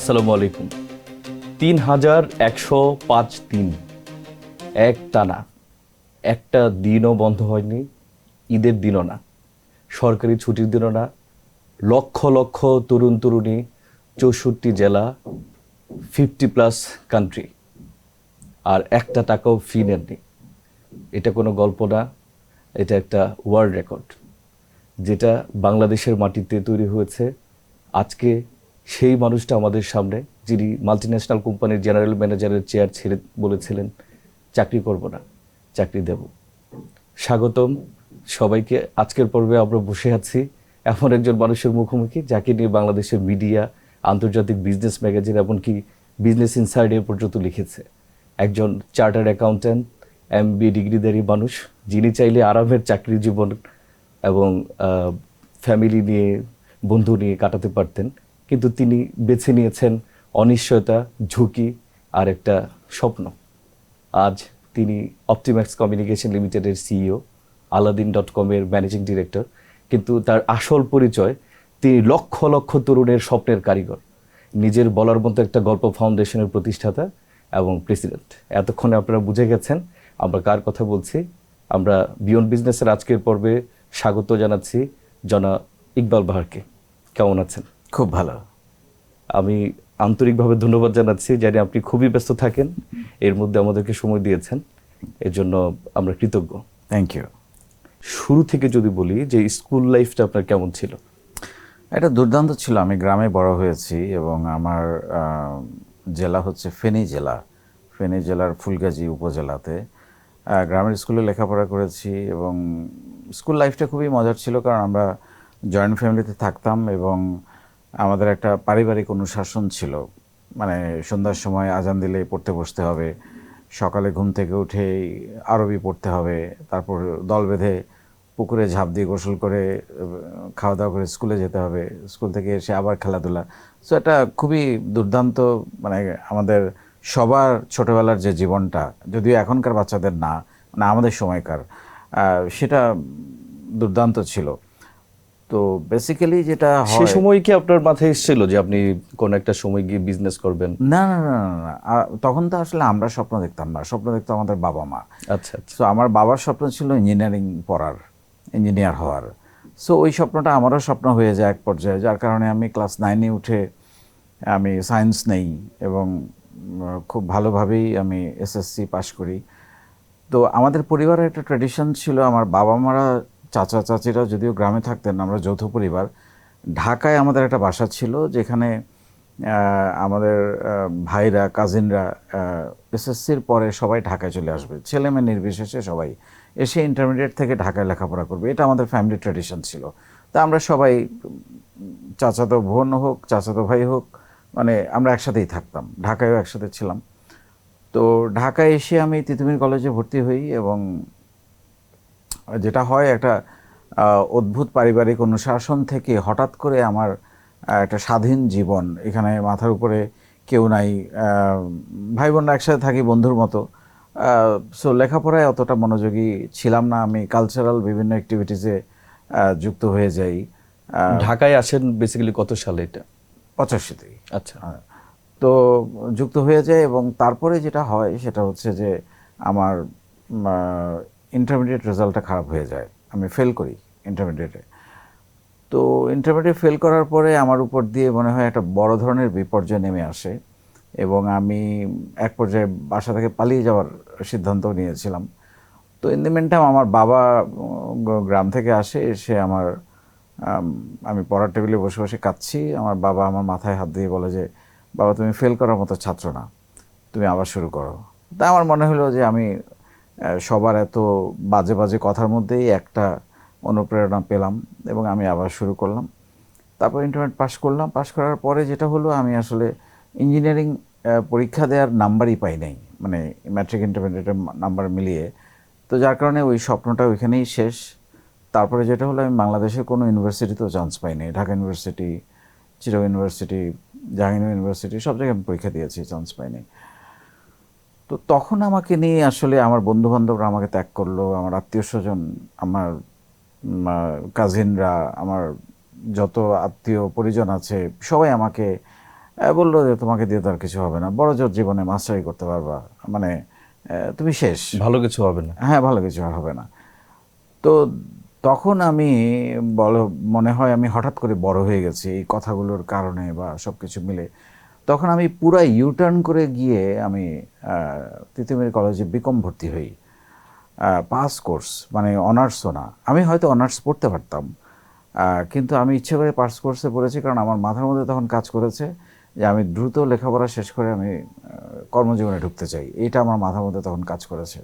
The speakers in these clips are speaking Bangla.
আসসালামু আলাইকুম। ৩,১০৫ দিন এক টানা, একটা দিনও বন্ধ হয়নি, ঈদের দিনও না, সরকারি ছুটির দিনও না। লক্ষ লক্ষ তরুণ তরুণী, ৬৪ জেলা, 50+ কান্ট্রি, আর একটা টাকাও ফি নেননি। এটা কোনো গল্প না, এটা একটা ওয়ার্ল্ড রেকর্ড, যেটা বাংলাদেশের মাটিতে তৈরি হয়েছে। আজকে সেই মানুষটা আমাদের সামনে, যিনি মাল্টিন্যাশনাল কোম্পানির জেনারেল ম্যানেজারের চেয়ার ছেড়ে বলেছিলেন চাকরি করব না, চাকরি দেব। স্বাগতম সবাইকে। আজকের পর্বে আমরা বসে আছি এমন একজন মানুষের মুখোমুখি, যাকে নিয়ে বাংলাদেশের মিডিয়া, আন্তর্জাতিক বিজনেস ম্যাগাজিন, এমনকি বিজনেস ইনসাইডার পর্যন্ত লিখেছে। একজন চার্টার্ড অ্যাকাউন্ট্যান্ট, MBA ডিগ্রিধারী মানুষ, যিনি চাইলে আরামের চাকরি জীবন এবং ফ্যামিলি নিয়ে, বন্ধু নিয়ে কাটাতে পারতেন, কিন্তু তিনি বেছে নিয়েছেন অনিশ্চয়তা, ঝুঁকি আর একটা স্বপ্ন। আজ তিনি অপটিম্যাক্স কমিউনিকেশন লিমিটেডের সিইও, Aladdin.com-এর ম্যানেজিং ডিরেক্টর, কিন্তু তার আসল পরিচয় তিনি লক্ষ লক্ষ তরুণের স্বপ্নের কারিগর, নিজের বলার মতো একটা গল্প ফাউন্ডেশনের প্রতিষ্ঠাতা এবং প্রেসিডেন্ট। এতক্ষণে আপনারা বুঝে গেছেন আমরা কার কথা বলছি। আমরা বিয়ন্ড বিজনেসের আজকের পর্বে স্বাগত জানাচ্ছি জনাব ইকবাল বাহারকে। কেমন আছেন? খুব ভালো। আমি আন্তরিকভাবে ধন্যবাদ জানাচ্ছি, জানি আপনি খুবই ব্যস্ত থাকেন, এর মধ্যে আমাদেরকে সময় দিয়েছেন, এর জন্য আমরা কৃতজ্ঞ। Thank you. শুরু থেকে যদি বলি যে স্কুল লাইফটা আপনার কেমন ছিল? এটা দুর্দান্ত ছিল। আমি গ্রামে বড় হয়েছি এবং আমার জেলা হচ্ছে ফেনী জেলা। ফেনী জেলার ফুলগাজী উপজেলাতে গ্রামের স্কুলে লেখাপড়া করেছি এবং স্কুল লাইফটা খুবই মজার ছিল, কারণ আমরা জয়েন্ট ফ্যামিলিতে থাকতাম এবং আমাদের একটা পারিবারিক অনুশাসন ছিল। মানে সন্ধ্যার সময় আজান দিলে পড়তে বসতে হবে, সকালে ঘুম থেকে উঠেই আরবি পড়তে হবে, তারপর দল বেঁধে পুকুরে ঝাঁপ দিয়ে গোসল করে খাওয়া দাওয়া করে স্কুলে যেতে হবে, স্কুল থেকে এসে আবার খেলাধুলা। সো এটা খুবই দুর্দান্ত, মানে আমাদের সবার ছোটোবেলার যে জীবনটা, যদিও এখনকার বাচ্চাদের না, মানে আমাদের সময়কার, সেটা দুর্দান্ত ছিল। তো বেসিক্যালি যেটা সে হয়, সময় কি আপনার মাথায় এসেছিল যে আপনি কোন একটা সময় গিয়ে বিজনেস করবেন? না না না না না, তখন তো আসলে আমরা স্বপ্ন দেখতাম না, স্বপ্ন দেখতো আমাদের বাবা মা। আচ্ছা আচ্ছা। সো আমার বাবার স্বপ্ন ছিল ইঞ্জিনিয়ারিং পড়ার, ইঞ্জিনিয়ার হওয়ার। সো ওই স্বপ্নটা আমারও স্বপ্ন হয়ে যায় এক পর্যায়ে, যার কারণে আমি ক্লাস 9-এ উঠে আমি সায়েন্স নেই এবং খুব ভালোভাবেই আমি SSC পাশ করি। তো আমাদের পরিবারের একটা ট্র্যাডিশন ছিল, আমার বাবা মারা, চাচা চাচিরা যদিও গ্রামে থাকতেন, আমরা যৌথ পরিবার। ঢাকায় আমাদের একটা বাসা ছিল, যেখানে আমাদের ভাইরা, কাজিনরা SSCর পরে সবাই ঢাকায় চলে আসবে, ছেলে মেয়ে নির্বিশেষে সবাই এসে ইন্টারমিডিয়েট থেকে ঢাকায় লেখাপড়া করবে। এটা আমাদের ফ্যামিলি ট্র্যাডিশন ছিল। তা আমরা সবাই, চাচাতো বোন হোক, চাচাতো ভাই হোক, মানে আমরা একসাথেই থাকতাম, ঢাকায়ও একসাথে ছিলাম। তো ঢাকায় এসে আমি তিতুমির কলেজে ভর্তি হই এবং যেটা হয়, একটা অদ্ভুত পারিবারিক অনুশাসন থেকে হঠাৎ করে আমার একটা স্বাধীন জীবন। এখানে মাথার উপরে কেউ নাই, ভাই বোনরা একসাথে থাকি বন্ধুর মতো। সো লেখাপড়ায় অতটা মনোযোগী ছিলাম না। আমি কালচারাল বিভিন্ন অ্যাক্টিভিটিসে যুক্ত হয়ে যাই। ঢাকায় আসেন বেসিক্যালি কত সালে এটা? 85-তেই। আচ্ছা। তো যুক্ত হয়ে যায় এবং তারপরে যেটা হয় সেটা হচ্ছে যে আমার ইন্টারমিডিয়েট রেজাল্টটা খারাপ হয়ে যায়, আমি ফেল করি ইন্টারমিডিয়েটে। তো ইন্টারমিডিয়েট ফেল করার পরে আমার উপর দিয়ে মনে হয় একটা বড় ধরনের বিপর্যয় নেমে আসে এবং আমি এক পর্যায়ে বাসা থেকে পালিয়ে যাওয়ার সিদ্ধান্ত নিয়েছিলাম। তো ইন দি মিনটাইম আমার বাবা গ্রাম থেকে আসে, এসে আমি পড়ার টেবিলে বসে বসে কাঁদছি। আমার বাবা আমার মাথায় হাত দিয়ে বলে যে, বাবা তুমি ফেল করার মতো ছাত্র না, তুমি আবার শুরু করো। তা আমার মনে হলো যে আমি সবার এত বাজে বাজে কথার মধ্যেই একটা অনুপ্রেরণা পেলাম এবং আমি আবার শুরু করলাম। তারপর ইন্টারমিডিয়েট পাশ করলাম। পাশ করার পরে যেটা হলো, আমি আসলে ইঞ্জিনিয়ারিং পরীক্ষা দেওয়ার নাম্বারই পাই নাই, মানে ম্যাট্রিক ইন্টারমিডিয়েটের নাম্বার মিলিয়ে। তো যার কারণে ওই স্বপ্নটা ওইখানেই শেষ। তারপরে যেটা হলো, আমি বাংলাদেশের কোনো ইউনিভার্সিটিতেও চান্স পাইনি। Dhaka university, Chittagong university, Jahangirnagar university, সব জায়গায় আমি পরীক্ষা দিয়েছি, চান্স পাইনি। তো তখন আমাকে নিয়ে আসলে আমার বন্ধুবান্ধবরা আমাকে ত্যাগ করলো, আমার আত্মীয় স্বজন, আমার কাজিনরা, আমার যত আত্মীয় পরিজন আছে সবাই আমাকে বললো যে তোমাকে দিয়ে তো আর কিছু হবে না, বড় জোর জীবনে মাস্টারি করতে পারবা, মানে তুমি শেষ, ভালো কিছু হবে না। হ্যাঁ ভালো কিছু আর হবে না। তো তখন আমি বলো মনে হয় আমি হঠাৎ করে বড় হয়ে গেছি এই কথাগুলোর কারণে বা সব কিছু মিলে। তখন আমি পুরা ইউটার্ন করে গিয়ে আমি তিতুমির কলেজে বিকম ভর্তি হই। পাস কোর্স, মানে অনার্সও না, আমি হয়তো অনার্স পড়তে পারতাম, কিন্তু আমি ইচ্ছে করে পাস কোর্সে পড়েছি কারণ আমার মাথার মধ্যে তখন কাজ করেছে যে আমি দ্রুত লেখাপড়া শেষ করে আমি কর্মজীবনে ঢুকতে চাই, এটা আমার মাথার মধ্যে তখন কাজ করেছে।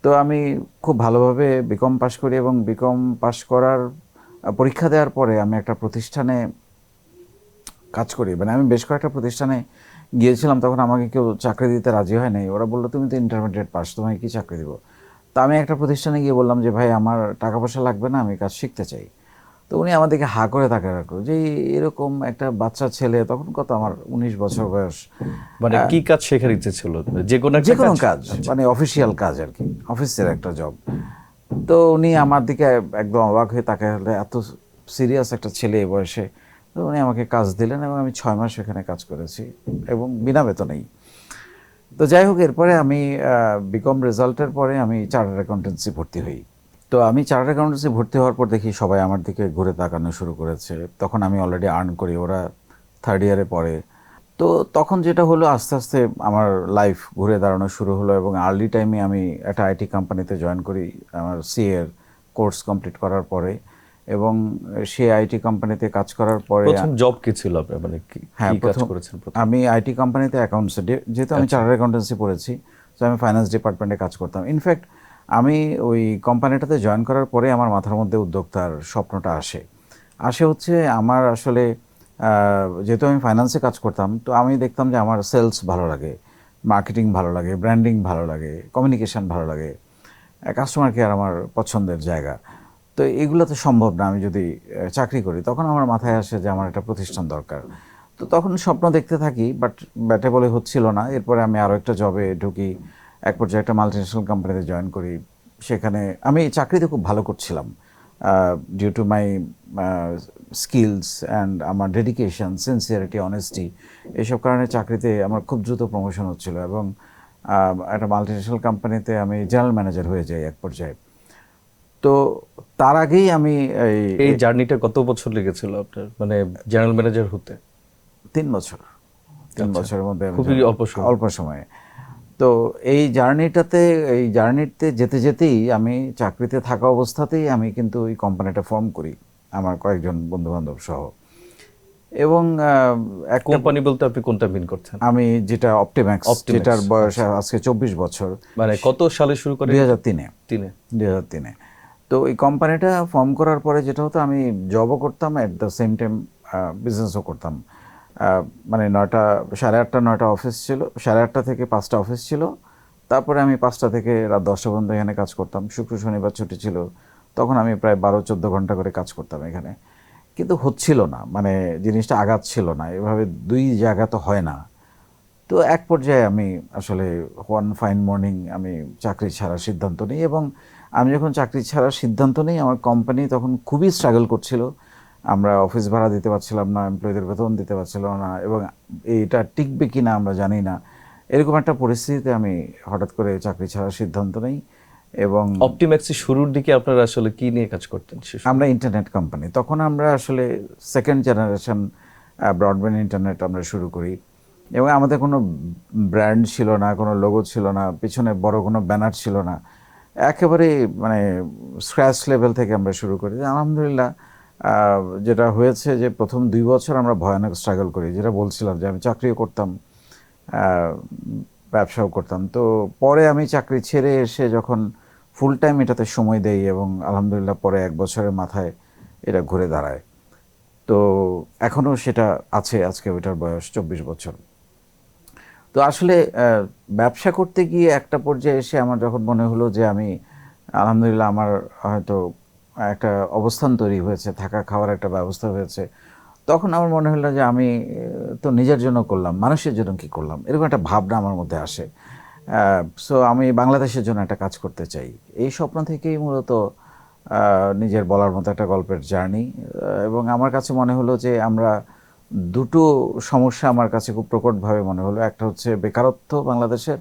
তো আমি খুব ভালোভাবে বিকম পাশ করি এবং বিকম পাশ করার পরীক্ষা দেওয়ার পরে আমি একটা প্রতিষ্ঠানে কাজ করি, মানে আমি বেশ কয়েকটা প্রতিষ্ঠানে গিয়েছিলাম, তখন আমাকে কেউ চাকরি দিতে রাজি হয় নাই। ওরা বললো তুমি তো ইন্টারমিডিয়েট পাস, তোমাকে কি চাকরি দিব? তো আমি একটা প্রতিষ্ঠানে গিয়ে বললাম যে ভাই আমার টাকা পয়সা লাগবে না, আমি কাজ শিখতে চাই। তো উনি আমাদেরকে হা করে তাকিয়ে রাখলো যে এরকম একটা বাচ্চা ছেলে, তখন কত আমার 19 বছর বয়স, মানে কি কাজ শেখার ইচ্ছে ছিল? যে কোনো যে একটা কোনো কাজ? কাজ, মানে অফিসিয়াল কাজ আর কি, অফিসের একটা জব। তো উনি আমার দিকে একদম অবাক হয়ে তাকালে, এত সিরিয়াস একটা ছেলে এই বয়সে। তো উনি আমাকে কাজ দিলেন এবং আমি 6 মাস এখানে কাজ করেছি এবং বিনা বেতনেই। তো যাই হোক, এরপরে আমি বিকম রেজাল্টের পরে আমি চার্টার্ড অ্যাকাউন্টেন্সি ভর্তি হই। তো আমি চার্টার্ড অ্যাকাউন্টেন্সি ভর্তি হওয়ার পর দেখি সবাই আমার দিকে ঘুরে তাকানো শুরু করেছে। তখন আমি অলরেডি আর্ন করি, ওরা থার্ড ইয়ারে পড়ে। তো তখন যেটা হলো, আস্তে আস্তে আমার লাইফ ঘুরে দাঁড়ানো শুরু হলো এবং আর্লি টাইমে আমি একটা আইটি কোম্পানিতে জয়েন করি আমার সিএর কোর্স কমপ্লিট করার পরে। এবং সেই আইটি কোম্পানিতে কাজ করার পরে প্রথম জব কি ছিল আপনার, মানে কি হ্যাঁ, কি কাজ প্রথম করেছেন প্রথম? আমি আইটি কোম্পানিতে অ্যাকাউন্টস, যেহেতু আমি চার্টার্ড অ্যাকাউন্টেন্সি পড়েছি, তো আমি ফাইন্যান্স ডিপার্টমেন্টে কাজ করতাম। ইনফ্যাক্ট আমি ওই কোম্পানিটাতে জয়েন করার পরে আমার মাথার মধ্যে উদ্যোক্তার স্বপ্নটা আসে। হচ্ছে আমার আসলে যেহেতু আমি ফাইন্যান্সে কাজ করতাম, তো আমি দেখতাম যে আমার সেলস ভালো লাগে, মার্কেটিং ভালো লাগে, ব্র্যান্ডিং ভালো লাগে, কমিউনিকেশন ভালো লাগে, কাস্টমার কেয়ার আমার পছন্দের জায়গা। তো এগুলো তো সম্ভব না আমি যদি চাকরি করি। তখন আমার মাথায় আসে যে আমার একটা প্রতিষ্ঠান দরকার। তো তখন স্বপ্ন দেখতে থাকি, বাট ব্যাটে বলে হচ্ছিল না। এরপরে আমি আরও একটা জবে ঢুকি, এক পর্যায়ে একটা মাল্টিনেশনাল কোম্পানিতে জয়েন করি। সেখানে আমি চাকরিতে খুব ভালো করছিলাম, due to my skills and আমার ডেডিকেশন, সিনসিয়ারিটি, অনেস্টি, এইসব কারণে চাকরিতে আমার খুব দ্রুত প্রমোশন হচ্ছিল এবং একটা মাল্টিনেশনাল কোম্পানিতে আমি জেনারেল ম্যানেজার হয়ে যাই এক পর্যায়ে। তো তার আগেই আমি এই জার্নিটা কত বছর লেগেছিল আপনার, মানে জেনারেল ম্যানেজার হতে? 3 বছর, 3 বছরের মধ্যে আমি খুবই অল্প সময়। অল্প সময়ে। তো এই জার্নিতে যেতে যেতেই আমি চাকরিতে থাকা অবস্থাতেই আমি কিন্তু এই কোম্পানিটা ফর্ম করি আমার কয়েকজন বন্ধু বান্ধব সহ। এবং একটা কোম্পানি বলতে আপনি কোনটা মিন করছেন? আমি যেটা অপটিম্যাক্স, Optimax, যেটার বয়স আজকে 24 বছর, মানে কত সালে শুরু করে? 2003-এ। তিনে। 2003-এ। তো এই কোম্পানিটা ফর্ম করার পরে যেটা হতো, আমি জবও করতাম, অ্যাট দ্য সেম টাইম বিজনেসও করতাম। মানে 9টা, 8:30 9টা অফিস ছিল, 8:30 থেকে 5টা অফিস ছিল। তারপরে আমি 5টা থেকে রাত 10টা পর্যন্ত এখানে কাজ করতাম। শুক্র শনিবার ছুটি ছিল, তখন আমি প্রায় 12-14 ঘন্টা করে কাজ করতাম এখানে। কিন্তু হচ্ছিল না, মানে জিনিসটা আগাচ্ছিল না, এভাবে 2 জায়গা তো হয় না। তো এক পর্যায়ে আমি আসলে ওয়ান ফাইন মর্নিং আমি চাকরি ছাড়ার সিদ্ধান্ত নিই। এবং আমি যখন চাকরি ছাড়ার সিদ্ধান্ত নিই, আমার কোম্পানি তখন খুবই স্ট্রাগল করছিল। আমরা অফিস ভাড়া দিতে পারছিলাম না, এমপ্লয়ীদের বেতন দিতে পারছিলাম না, এবং এইটা টিকবে কি না আমরা জানি না। এরকম একটা পরিস্থিতিতে আমি হঠাৎ করে চাকরি ছাড়ার সিদ্ধান্ত নিই। এবং অপটিম্যাক্সের শুরুর দিকে আপনারা আসলে কি নিয়ে কাজ করতেন? আমরা ইন্টারনেট কোম্পানি, তখন আমরা আসলে সেকেন্ড জেনারেশন ব্রডব্যান্ড ইন্টারনেট আমরা শুরু করি। এবং আমাদের কোনো ব্র্যান্ড ছিল না, কোনো লোগো ছিল না, পিছনে বড় কোনো ব্যানার ছিল না, একেবারে মানে স্ক্র্যাচ লেভেল থেকে আমরা শুরু করি। আলহামদুলিল্লাহ যেটা হয়েছে যে প্রথম 2 বছর আমরা ভয়ানক স্ট্রাগল করি, যেটা বলছিলাম যে আমি চাকরিও করতাম, ব্যবসাও করতাম। তো পরে আমি চাকরি ছেড়ে এসে যখন ফুল টাইম এটাতে সময় দেই, এবং আলহামদুলিল্লাহ পরে 1 বছরের মাথায় এটা ঘুরে দাঁড়ায়। তো এখনও সেটা আছে, আজকে ওইটার বয়স 24 বছর। তো আসলে ব্যবসা করতে গিয়ে একটা পর্যায়ে এসে আমার যখন মনে হলো যে আমি আলহামদুলিল্লাহ আমার হয়তো একটা অবস্থান তৈরি হয়েছে, থাকা খাওয়ার একটা ব্যবস্থা হয়েছে, তখন আমার মনে হলো যে আমি তো নিজের জন্য করলাম, মানুষের জন্য কি করলাম, এরকম একটা ভাবনা আমার মধ্যে আসে। সো আমি বাংলাদেশের জন্য একটা কাজ করতে চাই। এই স্বপ্ন থেকেই মূলত নিজের বলার মতো একটা গল্পের জার্নি। এবং আমার কাছে মনে হলো যে আমরা দুটো সমস্যা আমার কাছে খুব প্রকটভাবে মনে হলো। একটা হচ্ছে বেকারত্ব বাংলাদেশের,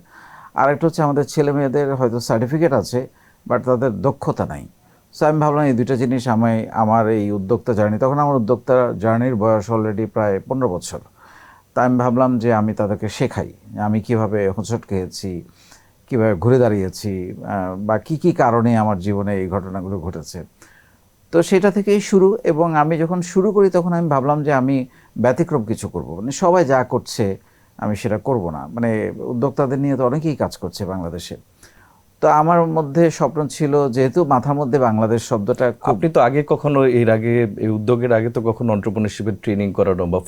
আর একটা হচ্ছে আমাদের ছেলে মেয়েদের হয়তো সার্টিফিকেট আছে বাট তাদের দক্ষতা নাই। সো আমি ভাবলাম এই দুইটা জিনিস আমার এই উদ্যোক্তা জার্নি, তখন আমার উদ্যোক্তা জার্নির বয়স অলরেডি প্রায় 15 বছর। তা আমি ভাবলাম যে আমি তাদেরকে শেখাই আমি কিভাবে হোঁচট খেয়েছি, কীভাবে ঘুরে দাঁড়িয়েছি, বা কি কি কারণে আমার জীবনে এই ঘটনাগুলো ঘটেছে। তো সেটা থেকেই শুরু, এবং আমি যখন শুরু করি তখন আমি ভাবলাম যে আমি ব্যতিক্রম কিছু করব, মানে সবাই যা করছে আমি সেটা করব না। মানে উদ্যোক্তাদের নিয়ে তো অনেকেই কাজ করছে বাংলাদেশে। তো আমার মধ্যে স্বপ্ন ছিল, যেহেতু মাথার মধ্যে বাংলাদেশ শব্দটা খুব, আপনি তো আগে কখনো এর আগে এই উদ্যোগের আগে তো কখনো এন্টারপ্রেনারশিপের ট্রেনিং করানো বা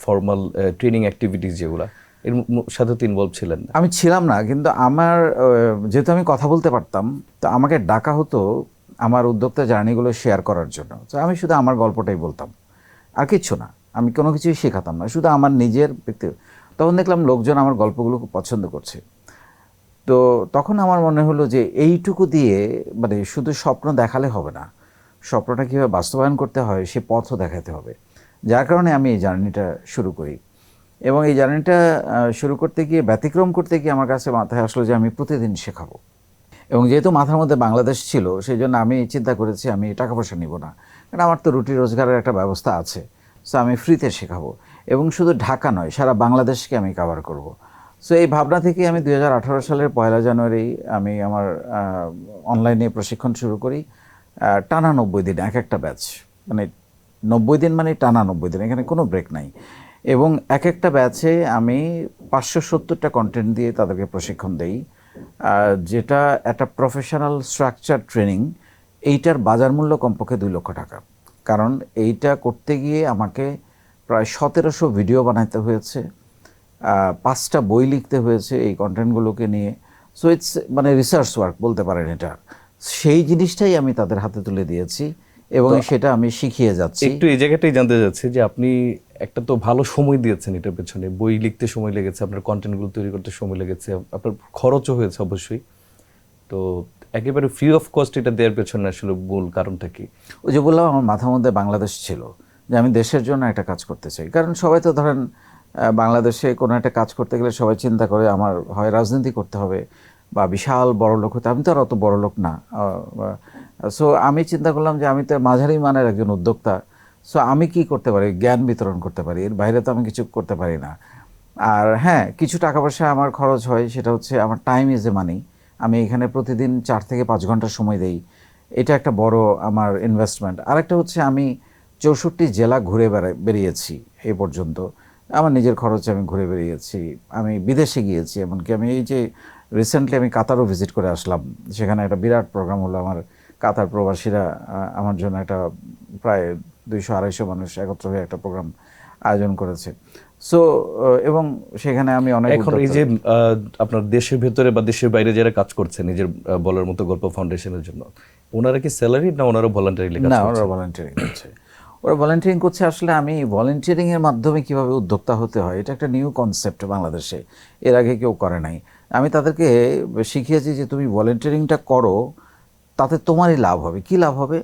ফর্মাল ট্রেনিং অ্যাক্টিভিটিস যেগুলা এর সাথে তো ইনভলভ ছিলেন না? আমি ছিলাম না, কিন্তু আমার যেহেতু আমি কথা বলতে পারতাম, তো আমাকে ডাকা হতো আমার উদ্যোক্তা জার্নিগুলো শেয়ার করার জন্য। তো আমি শুধু আমার গল্পটাই বলতাম, আর কিচ্ছু না, আমি কোনো কিছুই শেখাতাম না, শুধু আমার নিজের ব্যক্তি। তখন দেখলাম লোকজন আমার গল্পগুলো খুব পছন্দ করছে। তো তখন আমার মনে হলো যে এইটুকু দিয়ে মানে শুধু স্বপ্ন দেখালে হবে না, স্বপ্নটা কীভাবে বাস্তবায়ন করতে হয় সে পথও দেখাতে হবে। যার কারণে আমি এই জার্নিটা শুরু করি। এবং এই জার্নিটা শুরু করতে গিয়ে, ব্যতিক্রম করতে গিয়ে আমার কাছে মাথায় আসলো যে আমি প্রতিদিন শেখাবো। এবং যেহেতু মাথার মধ্যে বাংলাদেশ ছিল, সেই জন্য আমি চিন্তা করেছি আমি টাকা পয়সা নিব না, কারণ আমার তো রুটি রোজগারের একটা ব্যবস্থা আছে। সো আমি ফ্রিতে শেখাবো, এবং শুধু ঢাকা নয়, সারা বাংলাদেশকে আমি কভার করব। সো এই ভাবনা থেকে আমি 2018 সালের 1 জানুয়ারি আমি আমার অনলাইনে প্রশিক্ষণ শুরু করি। টানা 90 দিন এক একটা ব্যাচ, মানে 90 দিন মানে টানা 90 দিন, এখানে কোনো ব্রেক নাই। এবং এক একটা ব্যাচে আমি 570টা কন্টেন্ট দিয়ে তাদেরকে প্রশিক্ষণ দেই, যেটা একটা প্রফেশনাল স্ট্রাকচার ট্রেনিং। এইটার বাজার মূল্য কমপক্ষে 2 লক্ষ টাকা। কারণ এইটা করতে গিয়ে আমাকে প্রায় 1700 ভিডিও বানাতে হয়েছে, 5টা বই লিখতে হয়েছে এই কন্টেন্টগুলোকে নিয়ে। সো ইটস মানে রিসার্চ ওয়ার্ক বলতে পারেন এটা। সেই জিনিসটাই আমি তাদের হাতে তুলে দিয়েছি, এবং সেটা আমি শিখিয়ে যাচ্ছি। একটু এই জায়গাটাই জানতে চাচ্ছি যে আপনি একটা তো ভালো সময় দিয়েছেন এটার পেছনে, বই লিখতে সময় লেগেছে, আপনার কন্টেন্টগুলো তৈরি করতে সময় লেগেছে, আপনার খরচও হয়েছে অবশ্যই। তো একেবারে ফ্রি অফ কস্ট এটা দেওয়ার পেছনে আসলে মূল কারণটা কি? ওই যে বললাম, আমার মাথার মধ্যে বাংলাদেশ ছিল, যে আমি দেশের জন্য একটা কাজ করতে চাই। কারণ সবাই তো ধরেন বাংলাদেশে কোনো একটা কাজ করতে গেলে সবাই চিন্তা করে আমার হয় রাজনীতি করতে হবে বা বিশাল বড় লোক হতে। আমি তো আর অত বড় লোক না। সো আমি চিন্তা করলাম যে আমি তো মাঝারি মানের একজন উদ্যোক্তা। সো আমি কি করতে পারি? জ্ঞান বিতরণ করতে পারি, এর বাইরে তো আমি কিছু করতে পারি না। আর হ্যাঁ, কিছু টাকা পয়সা আমার খরচ হয়, সেটা হচ্ছে আমার টাইম ইজ এ মানি। আমি এখানে প্রতিদিন 4 থেকে 5 ঘন্টা সময় দেই, এটা একটা বড় আমার ইনভেস্টমেন্ট। আরেকটা হচ্ছে আমি 64 জেলা ঘুরে বেরিয়েছি এই পর্যন্ত, আমার নিজের খরচে আমি ঘুরে বেরিয়েছি, আমি বিদেশে গিয়েছি। এমনকি আমি এই যে রিসেন্টলি আমি কাতারও ভিজিট করে আসলাম, সেখানে একটা বিরাট প্রোগ্রাম হলো। আমার কাতার প্রবাসীরা আমার জন্য একটা প্রায় 200-250 মানুষ একত্র হয়ে একটা প্রোগ্রাম আয়োজন করেছে। সো এবং সেখানে আমি অনেক এখন এই যে আপনার দেশের ভেতরে বা দেশের বাইরে যারা কাজ করছে নিজের বলার মতো গল্প ফাউন্ডেশনের জন্য, ওনারা কি স্যালারি না ওনারা ভলান্টারিলি কাজ না, করছে? ওরা ভলান্টিয়ারিং করছে। ওরা ভলান্টিয়ারিং করছে। আসলে আমি ভলান্টিয়ারিংয়ের মাধ্যমে কীভাবে উদ্যোক্তা হতে হয়, এটা একটা নিউ কনসেপ্ট বাংলাদেশে, এর আগে কেউ করে নাই। আমি তাদেরকে শিখিয়েছি যে তুমি ভলান্টিয়ারিংটা করো, তাতে তোমারই লাভ হবে। কি লাভ হবে?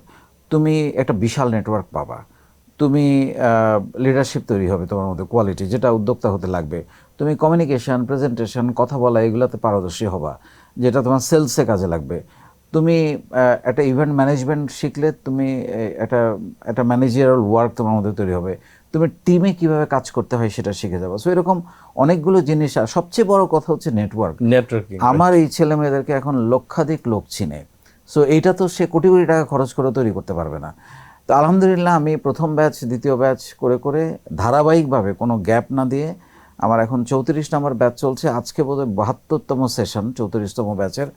তুমি একটা বিশাল নেটওয়ার্ক পাবা, তুমি লিডারশিপ তৈরি হবে তোমার মধ্যে, কোয়ালিটি যেটা উদ্যোক্তা হতে লাগবে। তুমি কমিউনিকেশন, প্রেজেন্টেশন, কথা বলা, এগুলোতে পারদর্শী হবা, যেটা তোমার সেলসে কাজে লাগবে। তুমি একটা ইভেন্ট ম্যানেজমেন্ট শিখলে তুমি একটা ম্যানেজারাল ওয়ার্ক তোমার মধ্যে তৈরি হবে। তুমি টিমে কিভাবে কাজ করতে হয় সেটা শিখে যাবে। সো এরকম অনেকগুলো জিনিস। আর সবচেয়ে বড় কথা হচ্ছে নেটওয়ার্কিং। আমার এই ছেলে মেয়েদেরকে এখন লক্ষাধিক লোক চিনে। সো এইটা তো সে কোটি কোটি টাকা খরচ করে তৈরি করতে পারবে না। তো আলহামদুলিল্লাহ আমি প্রথম ব্যাচ, দ্বিতীয় ব্যাচ করে করে ধারাবাহিকভাবে কোনো গ্যাপ না দিয়ে আমার এখন 34 নম্বর ব্যাচ চলছে। আজকে বোধহয় 72তম সেশন 34তম ব্যাচের।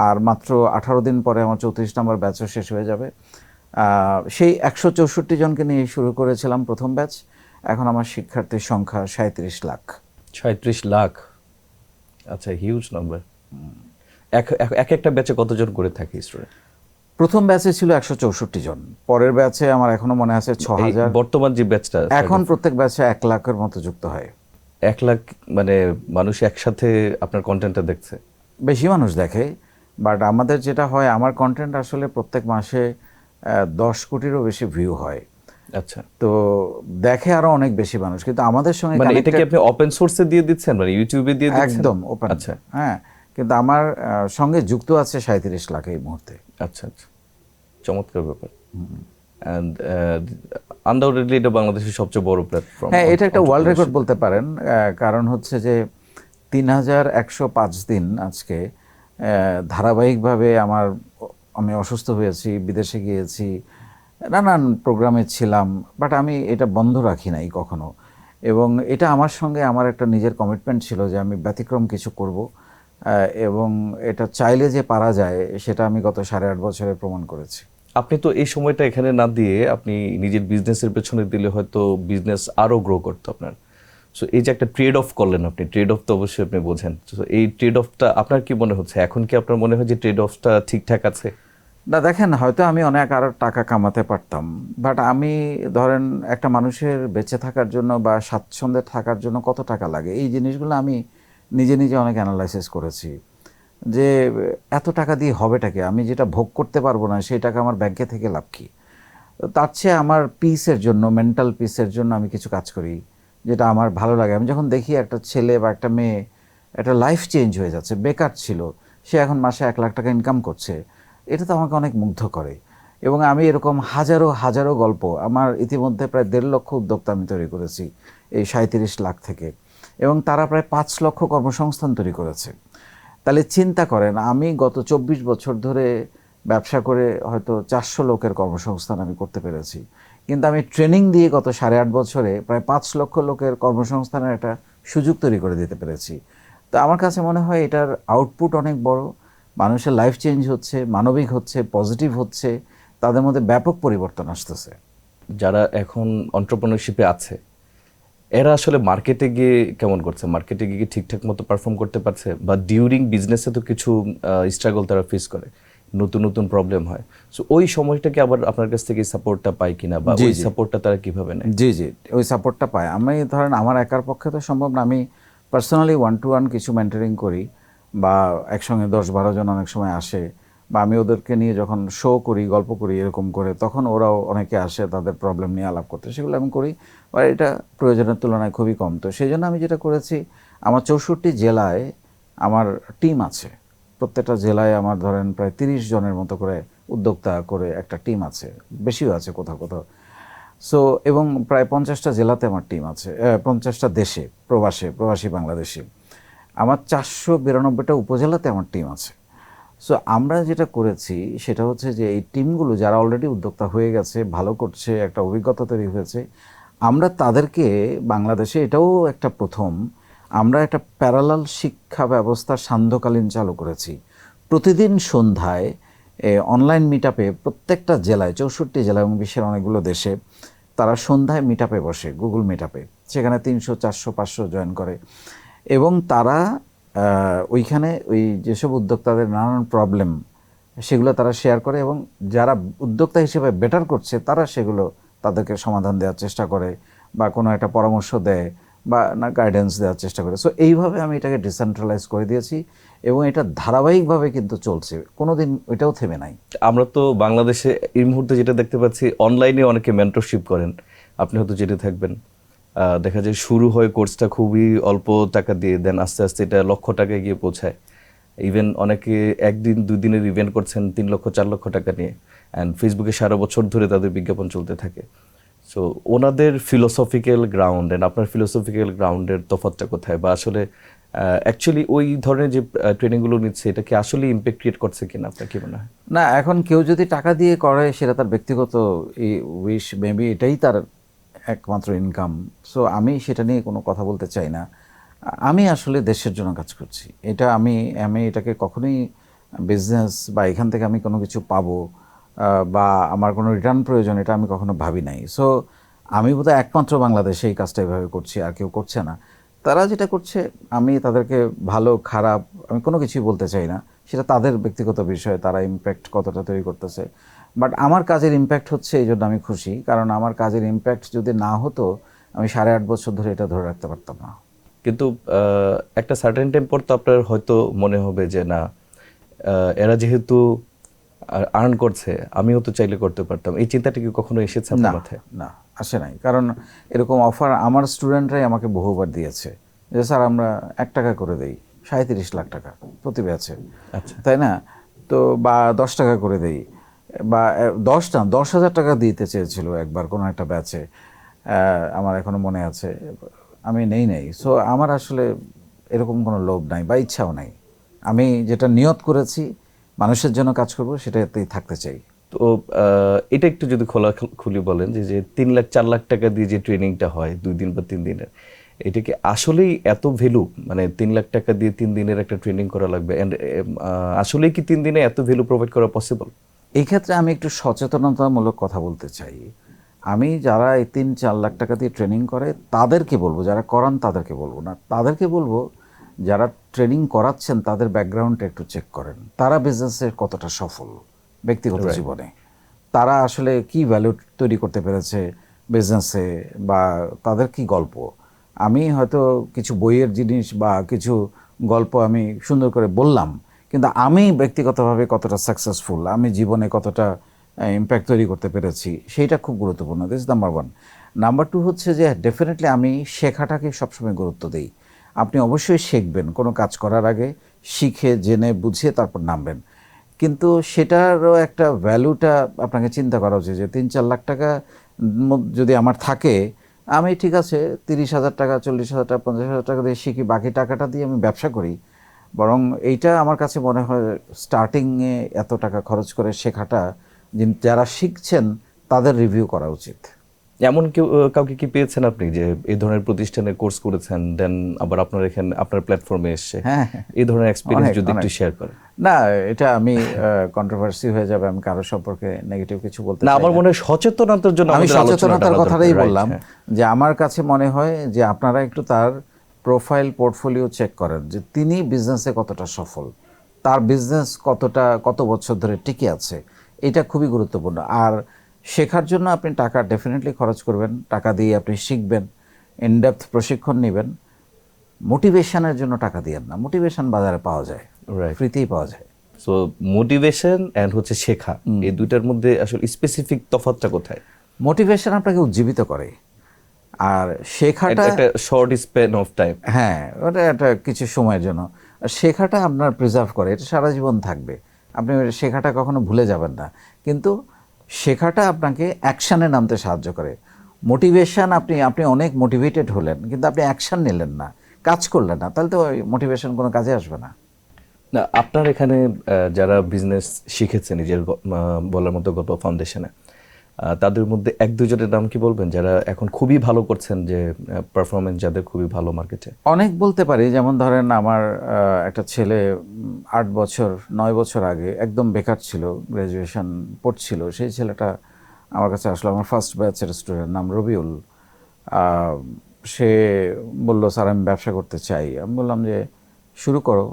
আর মাত্র 18 দিন পরে আমার 34 নম্বর ব্যাচও শেষ হয়ে যাবে। সেই 164 জনকে নিয়ে শুরু করেছিলাম প্রথম ব্যাচ। এখন আমার শিক্ষার্থীর সংখ্যা 37 লাখ। 37 লাখ, আচ্ছা, হিউজ নাম্বার। এক একটা ব্যাচে কতজন করে থাকে স্টুডেন্ট? প্রথম ব্যাচে ছিল 164 জন, পরের ব্যাচে আমার এখনো মনে আছে 6000। বর্তমান যে ব্যাচটা এখন প্রত্যেক ব্যাচে 1 লাখের মতো যুক্ত হয়। 1 লাখ মানে মানুষ একসাথে আপনার কন্টেন্টটা দেখছে? বেশি মানুষ দেখে, বাট আমাদের যেটা হয়, আমার কন্টেন্ট আসলে প্রত্যেক মাসে 10 কোটিরও বেশি ভিউ হয়। আচ্ছা, তো দেখে আরো অনেক বেশি মানুষ, কিন্তু আমাদের সঙ্গে মানে এটা কি connected আপনি ওপেন সোর্সে দিয়ে দিচ্ছেন, মানে ইউটিউবে দিয়ে দিচ্ছেন? একদম ওপেন। আচ্ছা হ্যাঁ, কিন্তু আমার সঙ্গে যুক্ত আছে 37 লাখ এই মুহূর্তে। আচ্ছা আচ্ছা, চমৎকার ব্যাপার। অ্যান্ড আনডাউটেডলি এটা বাংলাদেশের সবচেয়ে বড় প্ল্যাটফর্ম। হ্যাঁ, এটা একটা ওয়ার্ল্ড রেকর্ড বলতে পারেন। কারণ হচ্ছে যে 3105 দিন আজকে ধারাবাহিকভাবে আমি অসুস্থ হয়েছি, বিদেশে গিয়েছি, নানান প্রোগ্রামে ছিলাম, বাট আমি এটা বন্ধ রাখি নাই কখনো। এবং এটা আমার সঙ্গে আমার একটা নিজের কমিটমেন্ট ছিল যে আমি ব্যতিক্রম কিছু করব, এবং এটা চাইলে যে পারা যায় সেটা আমি গত 8.5 বছরে প্রমাণ করেছি। আপনি তো এই সময়টা এখানে না দিয়ে আপনি নিজের বিজনেসের পেছনে দিলে হয়তো বিজনেস আরো গ্রো করতো আপনার। সো এই যে একটা ট্রেড অফ করলেন আপনি, ট্রেড অফ তো অবশ্যই আপনি বোঝেন। তো এই ট্রেড অফটা আপনার কি মনে হচ্ছে, এখন কি আপনার মনে হয় যে ট্রেড অফটা ঠিকঠাক আছে? না দেখেন, হয়তো আমি অনেক আরো টাকা কামাতে পারতাম, বাট আমি ধরেন একটা মানুষের বেঁচে থাকার জন্য বা স্বাচ্ছন্দ্যে থাকার জন্য কত টাকা লাগে এই জিনিসগুলো আমি নিজে নিজে অনেক অ্যানালাইসিস করেছি, যে এত টাকা দিয়ে হবেটা কি, আমি যেটা ভোগ করতে পারবো না সেই টাকা আমার ব্যাংকে থেকে লাভ কি। তো তার চেয়ে আমার পিসের জন্য, মেন্টাল পিসের জন্য আমি কিছু কাজ করি যেটা আমার ভালো লাগে। আমি যখন দেখি একটা ছেলে বা একটা মেয়ে একটা লাইফ চেঞ্জ হয়ে যাচ্ছে, বেকার ছিল, সে এখন মাসে 1 লাখ টাকা ইনকাম করছে, এটা তো আমাকে অনেক মুগ্ধ করে। এবং আমি এরকম হাজারো হাজারো গল্প, আমার ইতিমধ্যে প্রায় 1.5 লক্ষ উদ্যোক্তা আমি তৈরি করেছি এই 37 লাখ থেকে, এবং তারা প্রায় 5 লক্ষ কর্মসংস্থান তৈরি করেছে। তাহলে চিন্তা করেন, আমি গত 24 বছর ধরে ব্যবসা করে হয়তো 400 লোকের কর্মসংস্থান আমি করতে পেরেছি, কিন্তু আমি ট্রেনিং দিয়ে গত 8.5 বছরে প্রায় 5 লক্ষ লোকের কর্মসংস্থানের একটা সুযোগ তৈরি করে দিতে পেরেছি। তো আমার কাছে মনে হয় এটার আউটপুট অনেক বড়, মানুষের লাইফ চেঞ্জ হচ্ছে, মানবিক হচ্ছে, পজিটিভ হচ্ছে, তাদের মধ্যে ব্যাপক পরিবর্তন আসতেছে। যারা এখন অন্টারপ্রেনারশিপে আছে এরা আসলে মার্কেটে গিয়ে কেমন করছে, মার্কেটে গিয়ে কি ঠিকঠাক মতো পারফর্ম করতে পারছে, বা ডিউরিং বিজনেসে তো কিছু স্ট্রাগল তারা ফেস করে, নতুন নতুন প্রবলেম হয়। সো ওই সময়টাকে আবার আপনার কাছ থেকে সাপোর্টটা পায় কিনা, বা জি, ওই জি। সাপোর্টটা তারা কিভাবে নেয়? জি, জি, ওই সাপোর্টটা পায়। আমি ধরেন আমার একার পক্ষে তো সম্ভব না, আমি পার্সোনালি 1-to-1 কিছু মেন্টরিং করি, বা একসঙ্গে 10-12 জন অনেক সময় আসে, বা আমি ওদেরকে নিয়ে যখন শো করি, গল্প করি এরকম করে, তখন ওরাও অনেকে আসে তাদের প্রবলেম নিয়ে আলাপ করতে, সেগুলো আমি করি। আর এটা প্রয়োজনের তুলনায় খুবই কম। তো সেই জন্য আমি যেটা করেছি, আমার 64 জেলায় আমার টিম আছে। প্রত্যেকটা জেলায় আমার ধরেন প্রায় 30 জনের মতো করে উদ্যোক্তা করে একটা টিম আছে, বেশিও আছে কোথাও কোথাও। সো এবং প্রায় 50টা জেলাতে আমার টিম আছে, 50টা দেশে, প্রবাসী বাংলাদেশি। আমার 492টা উপজেলাতে আমার টিম আছে। সো আমরা যেটা করেছি সেটা হচ্ছে যে এই টিমগুলো যারা অলরেডি উদ্যোক্তা হয়ে গেছে, ভালো করছে, একটা অভিজ্ঞতা তৈরি হয়েছে, আমরা তাদেরকে বাংলাদেশে, এটাও একটা প্রথম, আমরা একটা প্যারালাল শিক্ষা ব্যবস্থা সান্ধ্যকালীন চালু করেছি। প্রতিদিন সন্ধ্যায় অনলাইন মিটআপে প্রত্যেকটা জেলায়, 64 জেলা এবং বিশ্বের অনেকগুলো দেশে, তারা সন্ধ্যায় মিটআপে বসে, গুগল মিটআপে, সেখানে 300, 400, 500 জয়েন করে, এবং তারা ওইখানে ওই যেসব উদ্যোক্তাদের নানান প্রবলেম সেগুলো তারা শেয়ার করে, এবং যারা উদ্যোক্তা হিসেবে বেটার করছে তারা সেগুলো তাদেরকে সমাধান দেওয়ার চেষ্টা করে, বা কোনো একটা পরামর্শ দেয়, বা না গাইডেন্স দেওয়ার চেষ্টা করে। সো এইভাবে আমি এটাকে ডিসেন্ট্রালাইজ করে দিয়েছি, এবং এটা ধারাবাহিকভাবে কিন্তু চলছে, কোনোদিন ওইটাও থেমে নাই। আমরা তো বাংলাদেশে এই মুহূর্তে যেটা দেখতে পাচ্ছি, অনলাইনে অনেকে মেন্টরশিপ করেন, আপনি হয়তো যেতে থাকবেন। দেখা যায় শুরু হয় কোর্সটা খুবই অল্প টাকা দিয়ে, দেন আস্তে আস্তে এটা লক্ষ টাকায় গিয়ে পৌঁছায়। ইভেন অনেকে 1 দিন 2 দিনের ইভেন্ট করছেন 3 লক্ষ 4 লক্ষ টাকা নিয়ে, অ্যান্ড ফেসবুকে সারা বছর ধরে তাদের বিজ্ঞাপন চলতে থাকে। সো ওনাদের ফিলোসফিক্যাল গ্রাউন্ড এন্ড আপনার ফিলোসফিক্যাল গ্রাউন্ডের তফাৎটা কোথায়, বা আসলে অ্যাকচুয়ালি ওই ধরনের যে ট্রেনিংগুলো নিচ্ছে এটা কি আসলে ইম্প্যাক্ট ক্রিয়েট করছে কিনা, আপনার কি মনে হয়? না, এখন কেউ যদি টাকা দিয়ে করে সেটা তার ব্যক্তিগত উইশ, মেবি এটাই তার একমাত্র ইনকাম। সো আমি সেটা নিয়ে কোনো কথা বলতে চাই না। আমি আসলে দেশের জন্য কাজ করছি, এটা আমি আমি এটাকে কখনোই বিজনেস বা এখান থেকে আমি কোনো কিছু পাবো বা আমার কোনো রিটার্ন প্রয়োজন, এটা আমি কখনো ভাবি নাই। সো আমি বোধহয় একমাত্র বাংলাদেশে এই কাজটা এভাবে করছি, আর কেউ করছে না। তারা যেটা করছে আমি তাদেরকে ভালো খারাপ আমি কোনো কিছুই বলতে চাই না, সেটা তাদের ব্যক্তিগত বিষয়, তারা ইম্প্যাক্ট কতটা তৈরি করতেছে। বাট আমার কাজের ইম্প্যাক্ট হচ্ছে, এই জন্য আমি খুশি, কারণ আমার কাজের ইম্প্যাক্ট যদি না হতো আমি 8.5 বছর ধরে এটা ধরে রাখতে পারতাম না। কিন্তু একটা সার্টেন টাইম পর তো আপনার হয়তো মনে হবে যে না, এরা যেহেতু আর্ন করছে, আমিও তো চাইলে করতে পারতাম, এই চিন্তাটা কি কখনো এসেছে না আপনার মাথায়? না, আসে নাই। কারণ এরকম অফার আমার স্টুডেন্টরাই আমাকে বহুবার দিয়েছে যে স্যার আমরা 1 টাকা করে দেই, 37 লাখ টাকা প্রতি ব্যাচে, আচ্ছা। তাই না? তো বা 10 টাকা করে দেই, বা 10,000 টাকা দিতে চেয়েছিল একবার কোনো একটা ব্যাচে, আমার এখনো মনে আছে, আমি নেই। সো আমার আসলে এরকম কোনো লোভ নাই বা ইচ্ছাও নাই। আমি যেটা নিয়ত করেছি মানুষের জন্য কাজ করব, সেটাতেই থাকতে চাই। তো এটা একটু যদি খুলি বলেন যে যে 3 লাখ 4 লাখ টাকা দিয়ে যে ট্রেনিংটা হয় 2 দিন বা 3 দিনের, এটা কি আসলেই এত ভ্যালু? মানে 3 লাখ টাকা দিয়ে 3 দিনের একটা ট্রেনিং করা লাগবে, অ্যান্ড আসলেই কি 3 দিনে এত ভ্যালু প্রোভাইড করা পসিবল? এই ক্ষেত্রে আমি একটু সচেতনতামূলক কথা বলতে চাই। আমি যারা এই 3-4 লাখ টাকা দিয়ে ট্রেনিং করে তাদেরকে বলবো, যারা করান তাদেরকে বলবো না, তাদেরকে বলবো যারা ট্রেনিং করাচ্ছেন তাদের ব্যাকগ্রাউন্ডটা একটু চেক করেন। তারা বিজনেসে কতটা সফল ব্যক্তিগত Right. জীবনে, তারা আসলে কি ভ্যালু তৈরি করতে পেরেছে বিজনেসে, বা তাদের কি গল্প। আমি হয়তো কিছু বইয়ের জিনিস বা কিছু গল্প আমি সুন্দর করে বললাম, কিন্তু আমি ব্যক্তিগতভাবে কতটা সাকসেসফুল, আমি জীবনে কতটা ইম্প্যাক্ট তৈরি করতে পেরেছি, সেইটা খুব গুরুত্বপূর্ণ। This is number 1। নাম্বার 2 হচ্ছে যে ডেফিনেটলি আমি শেখাটাকে সবসময় গুরুত্ব দিই। আপনি অবশ্যই শিখবেন কোনো কাজ করার আগে, শিখে জেনে বুঝে তারপর নামবেন। কিন্তু সেটারও একটা ভ্যালুটা আপনাকে চিন্তা করা উচিত যে 3-4 লাখ টাকা যদি আমার থাকে, আমি ঠিক আছে 30,000 টাকা, 40,000 টাকা, 50,000 টাকা দিয়ে শিখি, বাকি টাকাটা দিয়ে আমি ব্যবসা করি। বরং এইটা আমার কাছে মনে হয় স্টার্টিংয়ে এত টাকা খরচ করে শেখাটা, যারা শিখছেন তাদের রিভিউ করা উচিত। এমন কাউকে কি পেয়েছেন আপনি যে এই ধরনের প্রতিষ্ঠানে কোর্স করেছেন, দেন আবার আপনার এখানে আপনার প্ল্যাটফর্মে এসে হ্যাঁ, এই ধরনের এক্সপিরিয়েন্স অনেক যদি একটু অনেক। শেয়ার করেন? না, এটা আমি কন্ট্রোভার্সি হয়ে যাবে, আমি কারোর সম্পর্কে নেগেটিভ কিছু বলতে না, চাই আমার না। মনে হয় সচেতনতার জন্য আমি আমাদের আলোচনাটা সচেতনতার করা কথাটাই দরকার, বললাম, রাইট? যে আমার কাছে মনে হয় যে আপনারা একটু তার প্রোফাইল পোর্টফোলিও চেক করেন যে তিনি বিজনেসে কতটা সফল, তার বিজনেস কত বছর ধরে টিকে আছে, এটা খুবই গুরুত্বপূর্ণ। আর শেখার জন্য আপনি টাকা ডেফিনেটলি খরচ করবেন, টাকা দিয়ে আপনি শিখবেন, ইনডেপথ প্রশিক্ষণ নেবেন। মোটিভেশনের জন্য টাকা দিয়েন না, মোটিভেশন বাজারে পাওয়া যায়, রাইট। ফ্রিতেই পাওয়া যায়। সো মোটিভেশন এন্ড হচ্ছে শেখা, এই দুইটার মধ্যে আসলে স্পেসিফিক তফাৎটা কোথায়? মোটিভেশন আপনাকে উজ্জীবিত করে, আর শেখাটা একটা শর্ট স্প্যান অফ টাইম। হ্যাঁ, ওটা একটা কিছু সময়ের জন্য। আর শেখাটা আপনার প্রিজার্ভ করে, এটা সারা জীবন থাকবে, আপনি শেখাটা কখনো ভুলে যাবেন না। কিন্তু শেখাটা আপনাকে অ্যাকশানে নামতে সাহায্য করে। মোটিভেশন, আপনি অনেক মোটিভেটেড হলেন কিন্তু আপনি অ্যাকশান নিলেন না, কাজ করলেন না, তাহলে তো ওই মোটিভেশন কোনো কাজে আসবে না। না, আপনার এখানে যারা বিজনেস শিখেছে নিজের বলার মতো গল্প ফাউন্ডেশনে, তাদের মধ্যে 1-2 জনের নাম কি বলবেন যারা এখন খুবই ভালো করছেন, যে পারফরমেন্স যাদের খুবই ভালো মার্কেটে? অনেক বলতে পারি, যেমন ধরেন আমার একটা ছেলে 8 বছর 9 বছর আগে একদম বেকার ছিল, গ্র্যাজুয়েশন পড়ছিল, সেই ছেলেটা আমার কাছে আসলো, আমার ফার্স্ট ব্যাচের স্টুডেন্ট, নাম রবিউল। সে বলল স্যার আমি ব্যবসা করতে চাই। আমি বললাম যে শুরু করো।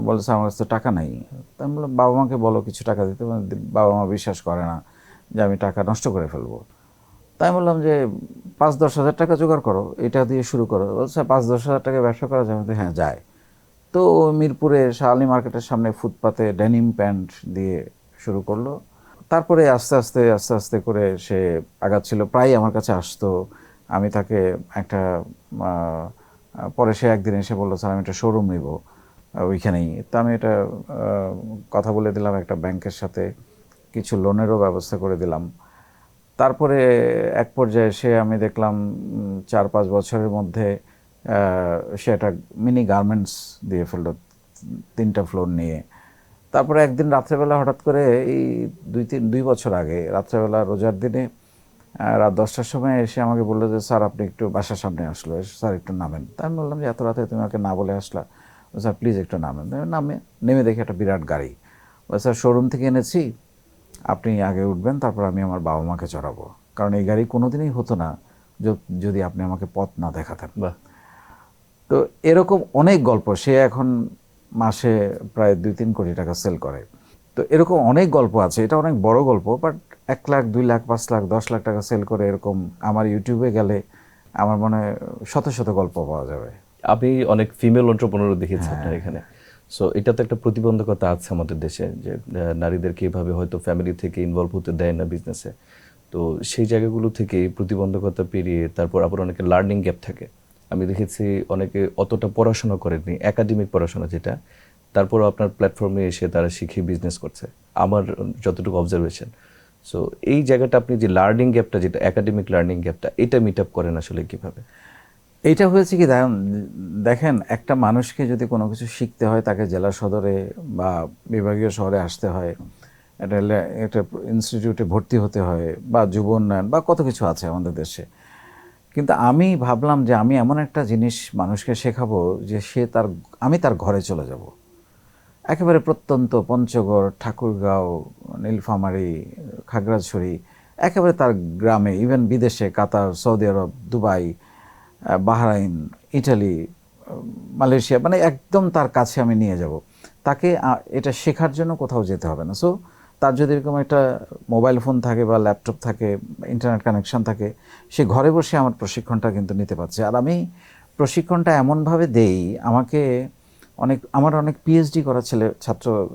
বলে স্যার আমার কাছে তো টাকা নাই। তা আমি বললাম বাবা মাকে বলো কিছু টাকা দিতে। বাবা মা বিশ্বাস করে না যে আমি টাকা নষ্ট করে ফেলবো। তাই আমি বললাম যে 5-10 হাজার টাকা জোগাড় করো, এটা দিয়ে শুরু করো। বলছে 5-10 হাজার টাকা ব্যবসা করা যায়? হ্যাঁ যায়। তো মিরপুরে শাহালি মার্কেটের সামনে ফুটপাতে ডেনিম প্যান্ট দিয়ে শুরু করলো। তারপরে আস্তে আস্তে করে সে আগাচ্ছিল, প্রায় আমার কাছে আসতো। আমি তাকে একটা পরে সে একদিন এসে বললো স্যার আমি একটা শোরুম নিব ওইখানেই। তো আমি এটা কথা বলে দিলাম একটা ব্যাংকের সাথে, কিছু লোনেরও ব্যবস্থা করে দিলাম। তারপরে এক পর্যায়ে সে, আমি দেখলাম 4-5 বছরের মধ্যে সে একটা মিনি গার্মেন্টস দিয়ে ফেললো 3টা ফ্লোর নিয়ে। তারপরে একদিন রাত্রেবেলা হঠাৎ করে, এই 2 বছর আগে রাত্রেবেলা রোজার দিনে রাত 10টার সময় এসে আমাকে বললো যে স্যার আপনি একটু বাসার সামনে আসলো, স্যার একটু নামেন। তা আমি বললাম যে এত রাতে তুমি আমাকে না বলে আসলা, স্যার প্লিজ একটু নামেন। নেমে দেখি একটা বিরাট গাড়ি। স্যার শোরুম থেকে এনেছি, আপনি আগে উঠবেন, তারপর আমি আমার বাবা মাকে চড়াবো, কারণ এই গাড়ি কোনোদিনই হতো না যদি আপনি আমাকে পথ না দেখাতেন। বাহ। তো এরকম অনেক গল্প। সে এখন মাসে প্রায় 2-3 কোটি টাকা সেল করে। তো এরকম অনেক গল্প আছে, এটা অনেক বড় গল্প, বাট 1 লাখ 2 লাখ 5 লাখ 10 লাখ টাকা সেল করে, এরকম আমার ইউটিউবে গেলে আমার মনে হয় শত শত গল্প পাওয়া যাবে। আমি অনেক ফিমেল এন্টারপ্রেনারও দেখেছি আপনার এখানে। সো এটা তো একটা প্রতিবন্ধকতা আছে আমাদের দেশে, যে নারীদেরকে এভাবে হয়তো ফ্যামিলি থেকে ইনভলভ হতে দেয় না বিজনেসে। তো সেই জায়গাগুলো থেকে প্রতিবন্ধকতা পেরিয়ে তারপর আবার অনেকে লার্নিং গ্যাপ থাকে। আমি দেখেছি অনেকে অতটা পড়াশোনা করেনি, একাডেমিক পড়াশোনা যেটা, তারপরও আপনার প্ল্যাটফর্মে এসে তারা শিখে বিজনেস করছে, আমার যতটুকু অবজারভেশন। সো এই জায়গাটা আপনি যে লার্নিং গ্যাপটা, যেটা একাডেমিক লার্নিং গ্যাপটা, এটা মিট আপ করেন আসলে কিভাবে? এইটা হয়েছে কি দেখেন, একটা মানুষকে যদি কোনো কিছু শিখতে হয় তাকে জেলা সদরে বা বিভাগীয় শহরে আসতে হয়, একটা ইনস্টিটিউটে ভর্তি হতে হয়, বা যুব উন্নয়ন বা কত কিছু আছে আমাদের দেশে। কিন্তু আমি ভাবলাম যে আমি এমন একটা জিনিস মানুষকে শেখাবো যে আমি তার ঘরে চলে যাব, একেবারে প্রত্যন্ত পঞ্চগড়, ঠাকুরগাঁও, নীলফামারী, খাগড়াছড়ি, একেবারে তার গ্রামে, ইভেন বিদেশে কাতার, সৌদি আরব, দুবাই, বাহরাইন, ইটালি, মালয়েশিয়া, মানে একদম তার কাছে আমি নিয়ে যাব। তাকে এটা শেখার জন্য কোথাও যেতে হবে না। সো তার যদি এরকম একটা মোবাইল ফোন থাকে বা ল্যাপটপ থাকে, ইন্টারনেট কানেকশন থাকে, সে ঘরে বসে আমার প্রশিক্ষণটা কিন্তু নিতে পারছে। আর আমি প্রশিক্ষণটা এমনভাবে দেই, আমার অনেক পিএইচডি করা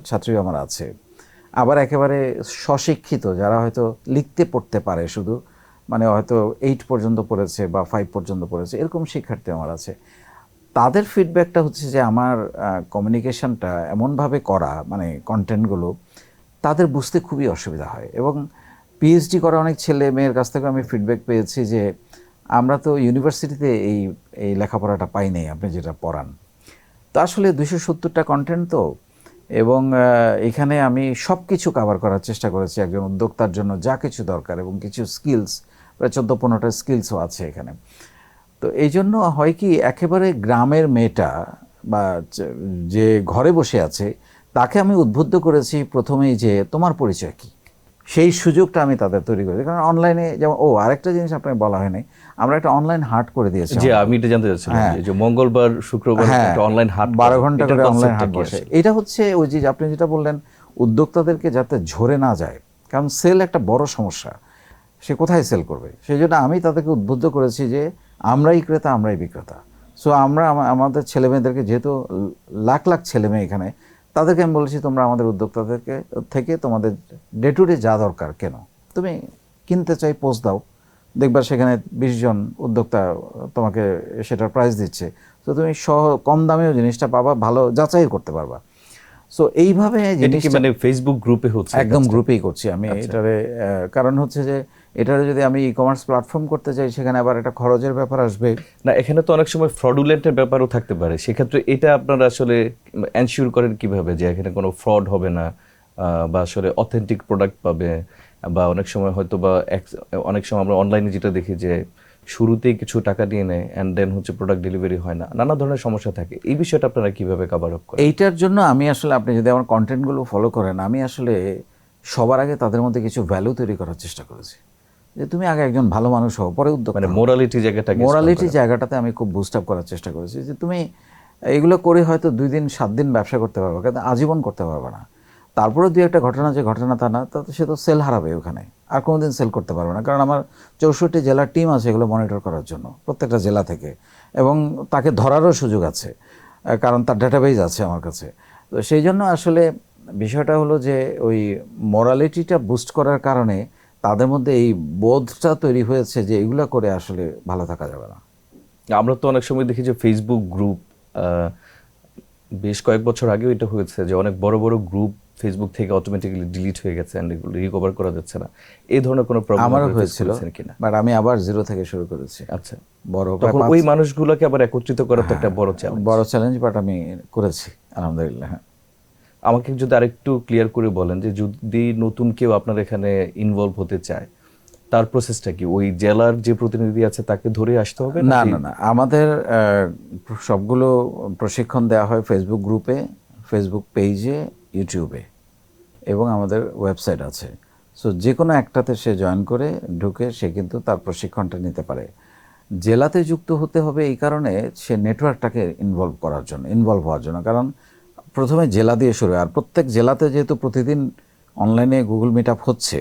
ছাত্রী আমার আছে, আবার একেবারে স্বশিক্ষিত যারা হয়তো লিখতে পড়তে পারে শুধু, মানে হয়তো 8 পর্যন্ত পড়েছে বা 5 পর্যন্ত পড়েছে, এরকম শিক্ষার্থী আমার আছে। তাদের ফিডব্যাকটা হচ্ছে যে আমার কমিউনিকেশনটা এমনভাবে করা, মানে কন্টেন্টগুলো তাদের বুঝতে খুবই অসুবিধা হয়। এবং পিএইচডি করা অনেক ছেলে মেয়ের কাছ থেকে আমি ফিডব্যাক পেয়েছি যে আমরা তো ইউনিভার্সিটিতে এই লেখাপড়াটা পাই নাই, আপনি যেটা পড়ান। তো আসলে 270টা কন্টেন্ট তো, এবং এখানে আমি সব কিছু কভার করার চেষ্টা করেছি একজন উদ্যোক্তার জন্য যা কিছু দরকার, এবং কিছু স্কিলস, প্রায় 14-15টা স্কিলসও আছে এখানে। তো এই জন্য হয় কি, একেবারে গ্রামের মেয়েটা বা যে ঘরে বসে আছে তাকে আমি উদ্বুদ্ধ করেছি প্রথমেই যে তোমার পরিচয় কি, সেই সুযোগটা আমি তাদের তৈরি করেছি। কারণ অনলাইনে যেমন, আরেকটা জিনিস আপনাকে বলা হয়নি, আমরা একটা অনলাইন হাট করে দিয়েছি। যে আমি এটা জানতে চাচ্ছিলাম, যে মঙ্গলবার শুক্রবার একটা অনলাইন হাট, 12 ঘন্টা করে অনলাইন হাট বসে। এটা হচ্ছে ওই যে আপনি যেটা বললেন, উদ্যোক্তাদেরকে যাতে ঝরে না যায়, কারণ সেল একটা বড় সমস্যা, সে কোথায় সেল করবে। সেই জন্য আমি তাদেরকে উদ্বুদ্ধ করেছি যে আমরাই ক্রেতা, আমরাই বিক্রেতা। সো আমরা আমাদের ছেলেমেয়েদেরকে, যেহেতু লাখ লাখ ছেলেমেয়ে এখানে, তাদেরকে আমি বলেছি তোমরা আমাদের উদ্যোক্তাদেরকে থেকে তোমাদের ডে টু ডে যা দরকার, কেন তুমি কিনতে চাই পোস্ট দাও, দেখবা সেখানে 20 জন উদ্যোক্তা তোমাকে সেটার প্রাইস দিচ্ছে। তো তুমি কম দামেও জিনিসটা পাবা, ভালো যাচাই করতে পারবা। সো এইভাবে জিনিসটা মানে ফেসবুক গ্রুপে হচ্ছে, একদম গ্রুপেই করছি আমি এটারে। কারণ হচ্ছে যে এটারে যদি আমি ই কমার্স প্ল্যাটফর্ম করতে চাই, সেখানে আবার একটা খরচের ব্যাপার আসবে না, এখানে তো অনেক সময় ফ্রডুলেন্টের ব্যাপারও থাকতে পারে। সেক্ষেত্রে এটা আপনারা আসলে এনশিওর করেন কিভাবে যে এখানে কোনো ফ্রড হবে না, বা আসলে অথেন্টিক প্রোডাক্ট পাবে? বা অনেক সময় হয়তো বা অনেক সময় আমরা অনলাইনে যেটা দেখি যে শুরুতেই কিছু টাকা দিয়ে নেয় অ্যান্ড দেন হচ্ছে প্রোডাক্ট ডেলিভারি হয় না, নানা ধরনের সমস্যা থাকে। এই বিষয়টা আপনারা কিভাবে কভার আপ করেন? এইটার জন্য আমি আসলে, আপনি যদি আমার কন্টেন্টগুলো ফলো করেন, আমি আসলে সবার আগে তাদের মধ্যে কিছু ভ্যালু তৈরি করার চেষ্টা করেছি। যে তুমি আগে একজন ভালো মানুষ হও, পরে উদ্যোক্তা। মানে মোরালিটি জায়গাটাতে আমি খুব বুস্ট আপ করার চেষ্টা করেছি যে তুমি এগুলো করে হয়তো 2 দিন 7 দিন ব্যবসা করতে পারবে, কিন্তু আজীবন করতে পারবে না। তারপরে 2-একটা ঘটনা, যে ঘটনা তা না, তাতে সে তো সেল হারাবে ওখানে, আর কোনোদিন সেল করতে পারবে না। কারণ আমার 64 জেলার টিম আছে এগুলো মনিটর করার জন্য, প্রত্যেকটা জেলা থেকে, এবং তাকে ধরারও সুযোগ আছে, কারণ তার ডাটাবেজ আছে আমার কাছে। তো সেই জন্য আসলে বিষয়টা হলো যে ওই মোরালিটিটা বুস্ট করার কারণে তাদের মধ্যে এই বোধটা তৈরি হয়েছে যে এগুলো করে আসলে ভালো থাকা যাবে না। আমরা তো অনেক সময় দেখি যে ফেসবুক গ্রুপ, বেশ কয়েক বছর আগেও এটা হয়েছে যে অনেক বড় বড় গ্রুপ ফেসবুক থেকে অটোমেটিক্যালি ডিলিট হয়ে গেছে এন্ড এগুলো রিকভার করা যাচ্ছে না। এই ধরনের কোনো প্রবলেম আমারও হয়েছিল কিনা, বাট আমি আবার জিরো থেকে শুরু করেছি। আচ্ছা, তখন ওই মানুষগুলোকে আবার একত্রিত করা তো একটা বড় চ্যালেঞ্জ, বাট আমি করেছি আলহামদুলিল্লাহ। আমাকে যদি আরেকটু ক্লিয়ার করে বলেন যে যদি নতুন কেউ আপনার এখানে ইনভলভ হতে চায়, তার প্রসেসটা কি? ওই জেলার যে প্রতিনিধি আছে তাকে ধরে আসতে হবে? না না না, আমাদের সবগুলো প্রশিক্ষণ দেওয়া হয় ফেসবুক গ্রুপে, ফেসবুক পেজে, ইউটিউবে, এবং আমাদের ওয়েবসাইট আছে। সো যে কোনো একটাতে সে জয়েন করে ঢুকে সে কিন্তু তার প্রশিক্ষণটা নিতে পারে। জেলাতে যুক্ত হতে হবে এই কারণে, সে নেটওয়ার্কটাকে ইনভলভ হওয়ার জন্য। কারণ প্রথমে জেলা দিয়ে শুরু, আর প্রত্যেক জেলাতে যেহেতু প্রতিদিন অনলাইনে গুগল মিট আপ হচ্ছে,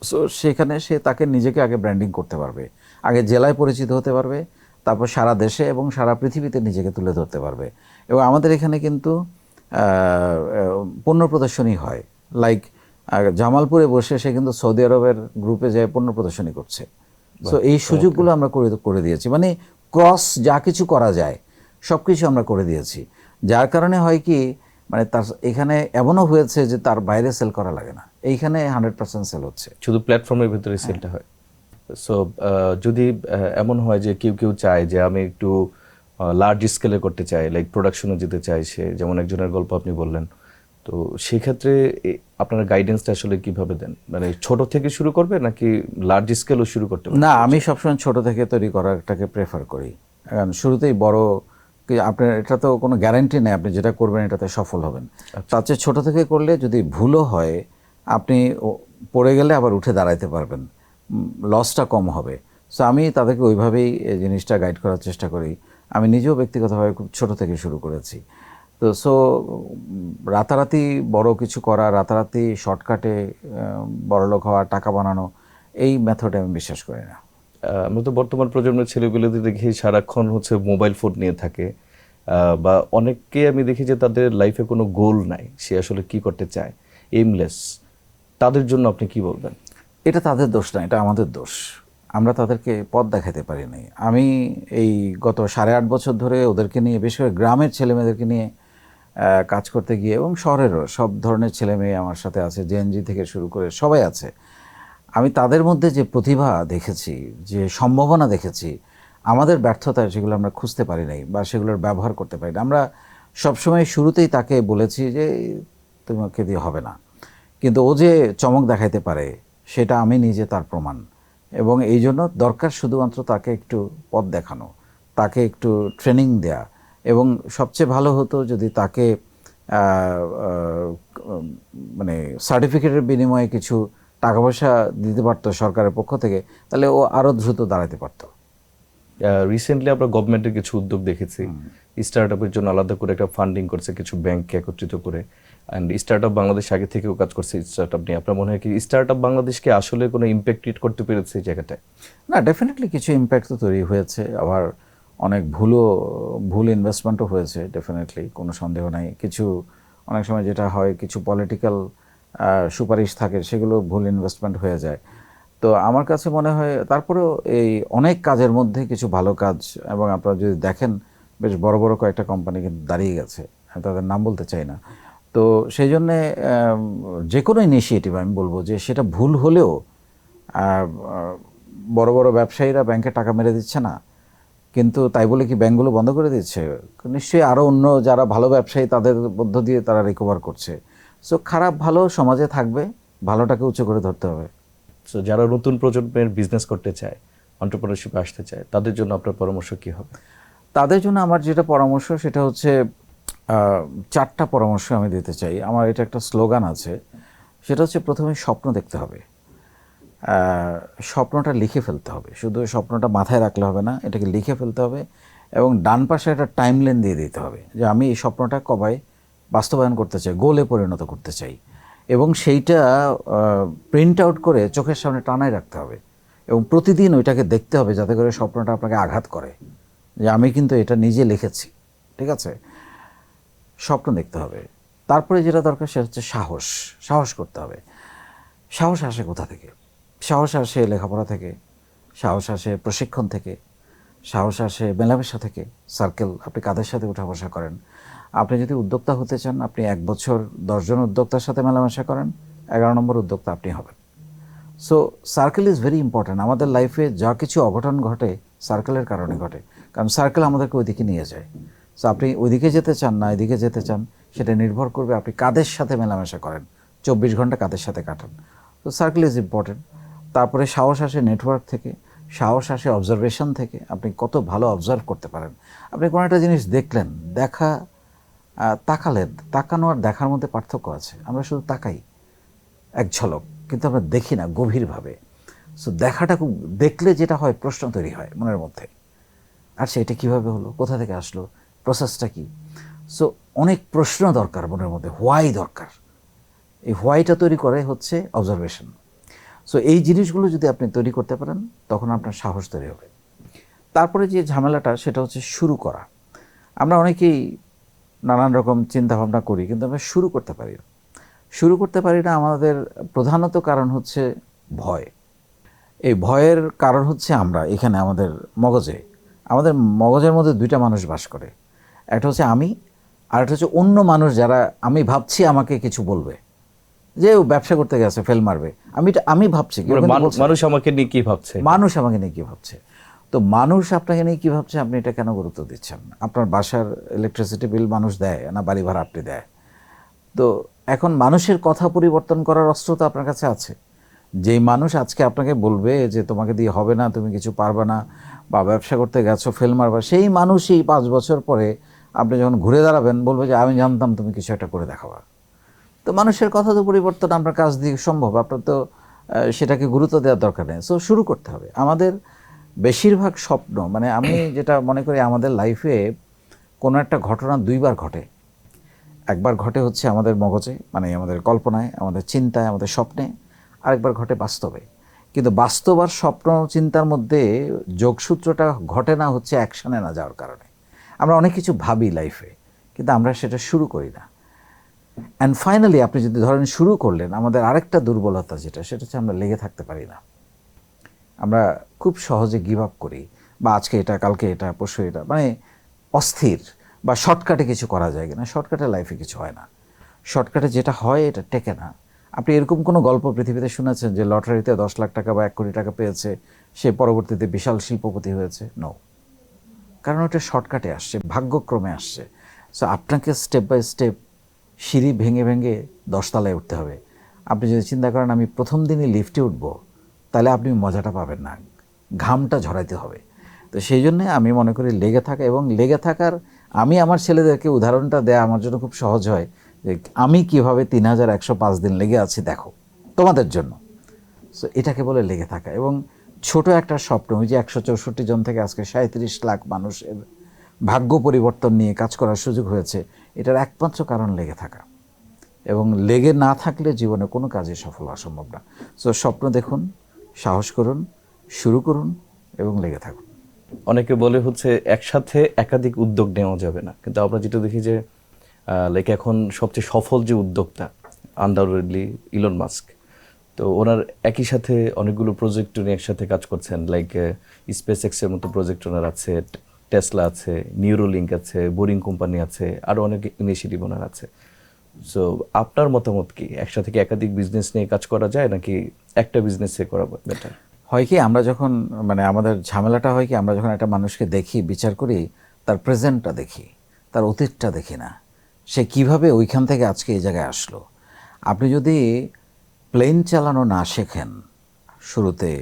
সো সেখানে সে তাকে নিজেকে আগে ব্র্যান্ডিং করতে পারবে, আগে জেলায় পরিচিত হতে পারবে, তারপর সারা দেশে এবং সারা পৃথিবীতে নিজেকে তুলে ধরতে পারবে। এবং আমাদের এখানে কিন্তু পণ্য প্রদর্শনী হয়, লাইক জামালপুরে বসে সে কিন্তু সৌদি আরবের গ্রুপে যায় পণ্য প্রদর্শনী করছে। সো এই সুযোগগুলো আমরা করে দিয়েছি, মানে ক্রস যা কিছু করা যায় সব কিছু আমরা করে দিয়েছি, যার কারণে হয় কি মানে তার এখানে এমনও হয়েছে যে তার বাইরে সেল করা লাগে না, এইখানে 100% সেল হচ্ছে। শুধু প্ল্যাটফর্মের ভিতরে সেলটা হয়। সো যদি এমন হয় যে কেউ কেউ চায় যে আমি একটু লার্জ স্কেলে করতে চাই, লাইক প্রোডাকশনে যেতে চাই, সে যেমন একজনের গল্প আপনি বললেন, তো সেক্ষেত্রে আপনারা গাইডেন্সটা আসলে কিভাবে দেন? মানে ছোট থেকে শুরু করবে নাকি লার্জ স্কেলও শুরু করতে হবে? না, আমি সবসময় ছোট থেকে তৈরি করাটাকে প্রেফার করি, কারণ শুরুতেই বড় আপনার এটা তো কোনো গ্যারান্টি নেই আপনি যেটা করবেন এটাতে সফল হবেন। তার চেয়ে ছোটো থেকে করলে যদি ভুলও হয় আপনি পড়ে গেলে আবার উঠে দাঁড়াইতে পারবেন, লসটা কম হবে। সো আমি তাদেরকে ওইভাবেই এই জিনিসটা গাইড করার চেষ্টা করি। আমি নিজেও ব্যক্তিগতভাবে খুব ছোট থেকে শুরু করেছি। তো রাতারাতি বড় কিছু করা, রাতারাতি শর্টকাটে বড়লোক হওয়া, টাকা বানানো, এই মেথডে আমি বিশ্বাস করি না। আমরা তো বর্তমান প্রজন্মের ছেলেগুলোদের দেখি সারাক্ষণ হচ্ছে মোবাইল ফোন নিয়ে থাকে, বা অনেককে আমি দেখি যে তাদের লাইফে কোনো গোল নাই, সে আসলে কি করতে চায়, এইমলেস। তাদের জন্য আপনি কি বলবেন? এটা তাদের দোষ না, এটা আমাদের দোষ। আমরা তাদেরকে পথ দেখাতে পারি নাই। আমি এই গত 8.5 বছর ধরে ওদেরকে নিয়ে, বিশেষ করে গ্রামের ছেলেমেয়েদেরকে নিয়ে কাজ করতে গিয়ে, এবং শহরেরও সব ধরনের ছেলে মেয়ে আমার সাথে আছে, জেএনজি থেকে শুরু করে সবাই আছে। আমি তাদের মধ্যে যে প্রতিভা দেখেছি, যে সম্ভাবনা দেখেছি, আমাদের ব্যর্থতায় সেগুলো আমরা খুঁজতে পারি নাই বা সেগুলোর ব্যবহার করতে পারি না। আমরা সবসময় শুরুতেই তাকে বলেছি যে তোমাকে দিয়ে হবে না, কিন্তু ও যে চমক দেখাইতে পারে সেটা আমি নিজে তার প্রমাণ। এবং এই জন্য দরকার শুধুমাত্র তাকে একটু পথ দেখানো, তাকে একটু ট্রেনিং দেয়া, এবং সবচেয়ে ভালো হতো যদি তাকে মানে সার্টিফিকেটের বিনিময়ে কিছু টাকা পয়সা দিতে পারতো সরকারের পক্ষ থেকে, তাহলে ও আরও দ্রুত দাঁড়াতে পারতো। রিসেন্টলি আমরা গভর্নমেন্টের কিছু উদ্যোগ দেখেছি, স্টার্ট আপের জন্য আলাদা করে একটা ফান্ডিং করছে কিছু ব্যাংককে একত্রিত করে, অ্যান্ড স্টার্ট আপ বাংলাদেশ আগে থেকেও কাজ করছে স্টার্ট আপ নিয়ে। আপনার মনে হয় কি স্টার্ট আপ বাংলাদেশকে আসলে কোনো ইম্প্যাক্ট ক্রিয়েট করতে পেরেছে এই জায়গাটায়? না, ডেফিনেটলি কিছু ইম্প্যাক্ট তো তৈরি হয়েছে, আবার অনেক ভুল ইনভেস্টমেন্টও হয়েছে, ডেফিনেটলি কোনো সন্দেহ নাই। কিছু অনেক সময় যেটা হয়, কিছু পলিটিক্যাল সুপারিশ থাকে, সেগুলো ভুল ইনভেস্টমেন্ট হয়ে যায়। তো আমার কাছে মনে হয় তারপরেও এই অনেক কাজের মধ্যে কিছু ভালো কাজ, এবং আপনারা যদি দেখেন বেশ বড় বড় কয়েকটা কোম্পানি কিন্তু দাঁড়িয়ে গেছে, আমি তাদের নাম বলতে চাই না। তো সেই জন্যে যে কোনো ইনিশিয়েটিভ আমি বলবো যে সেটা ভুল হলেও বড় বড় ব্যবসায়ীরা ব্যাংকে টাকা মেরে দিচ্ছে না, কিন্তু তাই বলে কি ব্যাংকগুলো বন্ধ করে দিচ্ছে? নিশ্চয়ই আরও অন্য যারা ভালো ব্যবসায়ী তাদের মধ্য দিয়ে তারা রিকভার করছে। সো খারাপ ভালো সমাজে থাকবে, ভালোটাকে উঁচু করে ধরতে হবে। সো যারা নতুন প্রজন্মের বিজনেস করতে চায়, এন্টারপ্রেনারশিপে আসতে চায়, তাদের জন্য আপনার পরামর্শ কি হবে? তাদের জন্য আমার যেটা পরামর্শ সেটা হচ্ছে 4টা পরামর্শ আমি দিতে চাই। আমার এটা একটা স্লোগান আছে, সেটা হচ্ছে প্রথমে স্বপ্ন দেখতে হবে, স্বপ্নটা লিখে ফেলতে হবে। শুধু স্বপ্নটা মাথায় রাখলে হবে না, এটাকে লিখে ফেলতে হবে, এবং ডান পাশে একটা টাইমলাইন দিয়ে দিতে হবে যে আমি এই স্বপ্নটা কবে বাস্তবায়ন করতে চাই, গোলে পরিণত করতে চাই, এবং সেইটা প্রিন্ট আউট করে চোখের সামনে টানায় রাখতে হবে, এবং প্রতিদিন ওইটাকে দেখতে হবে যাতে করে স্বপ্নটা আপনাকে আঘাত করে যে আমি কিন্তু এটা নিজে লিখেছি। ঠিক আছে, স্বপ্ন দেখতে হবে। তারপরে যেটা দরকার সেটা হচ্ছে সাহস করতে হবে। সাহস আসে কোথা থেকে? সাহস আসে লেখাপড়া থেকে, সাহস আসে প্রশিক্ষণ থেকে, সাহস আসে মেলামেশা থেকে। সার্কেল, আপনি কাদের সাথে উঠা বসা করেন। আপনি যদি উদ্যোক্তা হতে চান, আপনি 1 বছর 10 জন উদ্যোক্তার সাথে মেলামেশা করেন, 11 নম্বর উদ্যোক্তা আপনি হবেন। So circle is very important. আমাদের লাইফে যা কিছু অঘটন ঘটে সার্কেলের কারণে ঘটে, কারণ সার্কেল আমাদেরকে ওইদিকে নিয়ে যায়। সো আপনি ওইদিকে যেতে চান না এদিকে যেতে চান, সেটা নির্ভর করবে আপনি কাদের সাথে মেলামেশা করেন, 24 ঘন্টা কাদের সাথে কাটান। তো সার্কেল ইজ ইম্পর্ট্যান্ট। তারপরে সাহস আসে নেটওয়ার্ক থেকে, সাহস আসে অবজারভেশন থেকে। আপনি কত ভালো অবজার্ভ করতে পারেন। আপনি কোনো একটা জিনিস দেখলেন, তাকালেন, তাকানো আর দেখার মধ্যে পার্থক্য আছে। আমরা শুধু তাকাই এক ঝলক, কিন্তু আমরা দেখি না গভীরভাবে। সো দেখাটা খুব, দেখলে যেটা হয় প্রশ্ন তৈরি হয় মনের মধ্যে, আচ্ছা এটা কীভাবে হলো, কোথা থেকে আসলো, প্রসেসটা কী। সো অনেক প্রশ্ন দরকার মনের মধ্যে, হোয়াই দরকার। এই হোয়াইটা তৈরি করে হচ্ছে অবজারভেশন। সো এই জিনিসগুলো যদি আপনি তৈরি করতে পারেন তখন আপনার সাহস তৈরি হবে। তারপরে যে ঝামেলাটা সেটা হচ্ছে শুরু করা। আমরা অনেকেই নানান রকম চিন্তা ভাবনা করি, কিন্তু আমরা শুরু করতে পারি না। শুরু করতে পারি না আমাদের প্রধানত কারণ হচ্ছে ভয়। এই ভয়ের কারণ হচ্ছে আমরা এখানে আমাদের মগজের মধ্যে দুইটা মানুষ বাস করে। একটা হচ্ছে আমি, আর একটা হচ্ছে অন্য মানুষ, যারা আমি ভাবছি আমাকে কিছু বলবে, যে ও ব্যবসা করতে গেছে ফেল মারবে, আমি ভাবছি কেউ কিন্তু বলছে না। মানুষ আমাকে নিয়ে কি ভাবছে, মানুষ আমাকে নিয়ে কী ভাবছে। তো মানুষ আপনাকে নিয়ে কী ভাবছে আপনি এটা কেন গুরুত্ব দিচ্ছেন? আপনার বাসার ইলেকট্রিসিটি বিল মানুষ দেয় না বাড়ি ভাড়া আপনি দেয়? তো এখন মানুষের কথা পরিবর্তন করার অস্ত্র তো আপনার কাছে আছে। যেই মানুষ আজকে আপনাকে বলবে যে তোমাকে দিয়ে হবে না, তুমি কিছু পারবে না, বা ব্যবসা করতে গেছো ফেল মারবা, সেই মানুষই 5 বছর পরে আপনি যখন ঘুরে দাঁড়াবেন বলবে যে আমি জানতাম তুমি কিছু একটা করে দেখাবা। তো মানুষের কথা তো পরিবর্তন আপনার কাছ দিয়ে সম্ভব, আপনার তো সেটাকে গুরুত্ব দেওয়ার দরকার নেই। সো শুরু করতে হবে। আমাদের বেশিরভাগ স্বপ্ন, মানে আমি যেটা মনে করি আমাদের লাইফে কোনো একটা ঘটনা দুইবার ঘটে। একবার ঘটে হচ্ছে আমাদের মগজে, মানে আমাদের কল্পনায়, আমাদের চিন্তায়, আমাদের স্বপ্নে, আরেকবার ঘটে বাস্তবে। কিন্তু বাস্তব আর স্বপ্ন চিন্তার মধ্যে যোগসূত্রটা ঘটে না হচ্ছে অ্যাকশনে না যাওয়ার কারণে। আমরা অনেক কিছু ভাবি লাইফে, কিন্তু আমরা সেটা শুরু করি না। অ্যান্ড ফাইনালি আপনি যদি ধরেন শুরু করলেন, আমাদের আরেকটা দুর্বলতা যেটা, সেটা হচ্ছে আমরা লেগে থাকতে পারি না। আমরা খুব সহজে গিভ আপ করি, বা আজকে এটা, কালকে এটা, পরশু এটা, মানে অস্থির, বা শর্টকাটে কিছু করা যায় কিনা। শর্টকাটে লাইফে কিছু হয় না। শর্টকাটে যেটা হয় এটা টেকে না। আপনি এরকম কোনো গল্প পৃথিবীতে শুনেছেন যে লটারিতে 10 লাখ টাকা বা 1 কোটি টাকা পেয়েছে, সে পরবর্তীতে বিশাল শিল্পপতি হয়েছে? নো। কারণ ওটা শর্টকাটে আসছে, ভাগ্যক্রমে আসছে। সো আপনাকে স্টেপ বাই স্টেপ সিঁড়ি ভেঙে ভেঙে 10 তলায় উঠতে হবে। আপনি যদি চিন্তা করেন আমি প্রথম দিনই লিফটে উঠব, তাহলে আপনি মজাটা পাবেন না, ঘামটা ঝরাইতে হবে। তো সেই জন্যে আমি মনে করি লেগে থাকা, এবং লেগে থাকার আমি আমার ছেলেদেরকে উদাহরণটা দেয়া আমার জন্য খুব সহজ হয়, যে আমি কীভাবে 3105 দিন লেগে আছি দেখো তোমাদের জন্য। সো এটাকে বলে লেগে থাকা। এবং ছোট একটা স্বপ্ন, ওই যে 164 জন থেকে আজকে 37 লাখ মানুষের ভাগ্য পরিবর্তন নিয়ে কাজ করার সুযোগ হয়েছে, এটার একমাত্র কারণ লেগে থাকা। এবং লেগে না থাকলে জীবনে কোনো কাজে সফল হওয়া সম্ভব না। সো স্বপ্ন দেখুন, সাহস করুন, শুরু করুন এবং লেগে থাকুন। অনেকে বলে হচ্ছে একসাথে একাধিক উদ্যোগ নেওয়া যাবে না, কিন্তু আমরা যেটা দেখি যে লাইক এখন সবচেয়ে সফল যে উদ্যোক্তা আনডাউটেডলি ইলন মাস্ক, তো ওনার একই সাথে অনেকগুলো প্রজেক্ট নিয়ে একসাথে কাজ করছেন। লাইক স্পেস এক্সের মতো প্রজেক্ট ওনার আছে, টেসলা আছে, নিউরোলিঙ্ক আছে, বোরিং কোম্পানি আছে, আরও অনেক ইনিশিয়েটিভ ওনার আছে। সো আপনার মতামত কি, একসাথে কি একাধিক বিজনেস নিয়ে কাজ করা যায়, নাকি একটা বিজনেসে করা বেটার? হয় কি, আমরা যখন, মানে আমাদের ঝামেলাটা হয় কি, আমরা যখন একটা মানুষকে দেখি, বিচার করি, তার প্রেজেন্টটা দেখি, তার অতীতটা দেখি না, সে কিভাবে ওইখান থেকে আজকে এই জায়গায় আসলো। আপনি যদি প্লেন চালানো না শেখেন শুরুতে,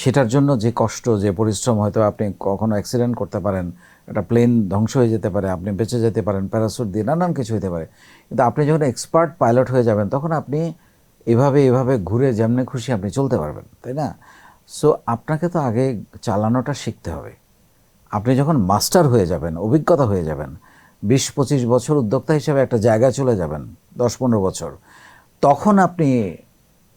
সেটার জন্য যে কষ্ট, যে পরিশ্রম, হয়তো আপনি কখনো অ্যাক্সিডেন্ট করতে পারেন, একটা প্লেন ধ্বংস হয়ে যেতে পারে, আপনি বেঁচে যেতে পারেন প্যারাসুট দিয়ে, নানান কিছু হতে পারে। কিন্তু আপনি যখন এক্সপার্ট পাইলট হয়ে যাবেন, তখন আপনি এভাবে ঘুরে যেমনি খুশি আপনি চলতে পারবেন, তাই না? সো আপনাকে তো আগে চালানোটা শিখতে হবে। আপনি যখন মাস্টার হয়ে যাবেন, অভিজ্ঞতা হয়ে যাবেন, 20-25 বছর উদ্যোক্তা হিসেবে একটা জায়গায় চলে যাবেন, 10-15 বছর, তখন আপনি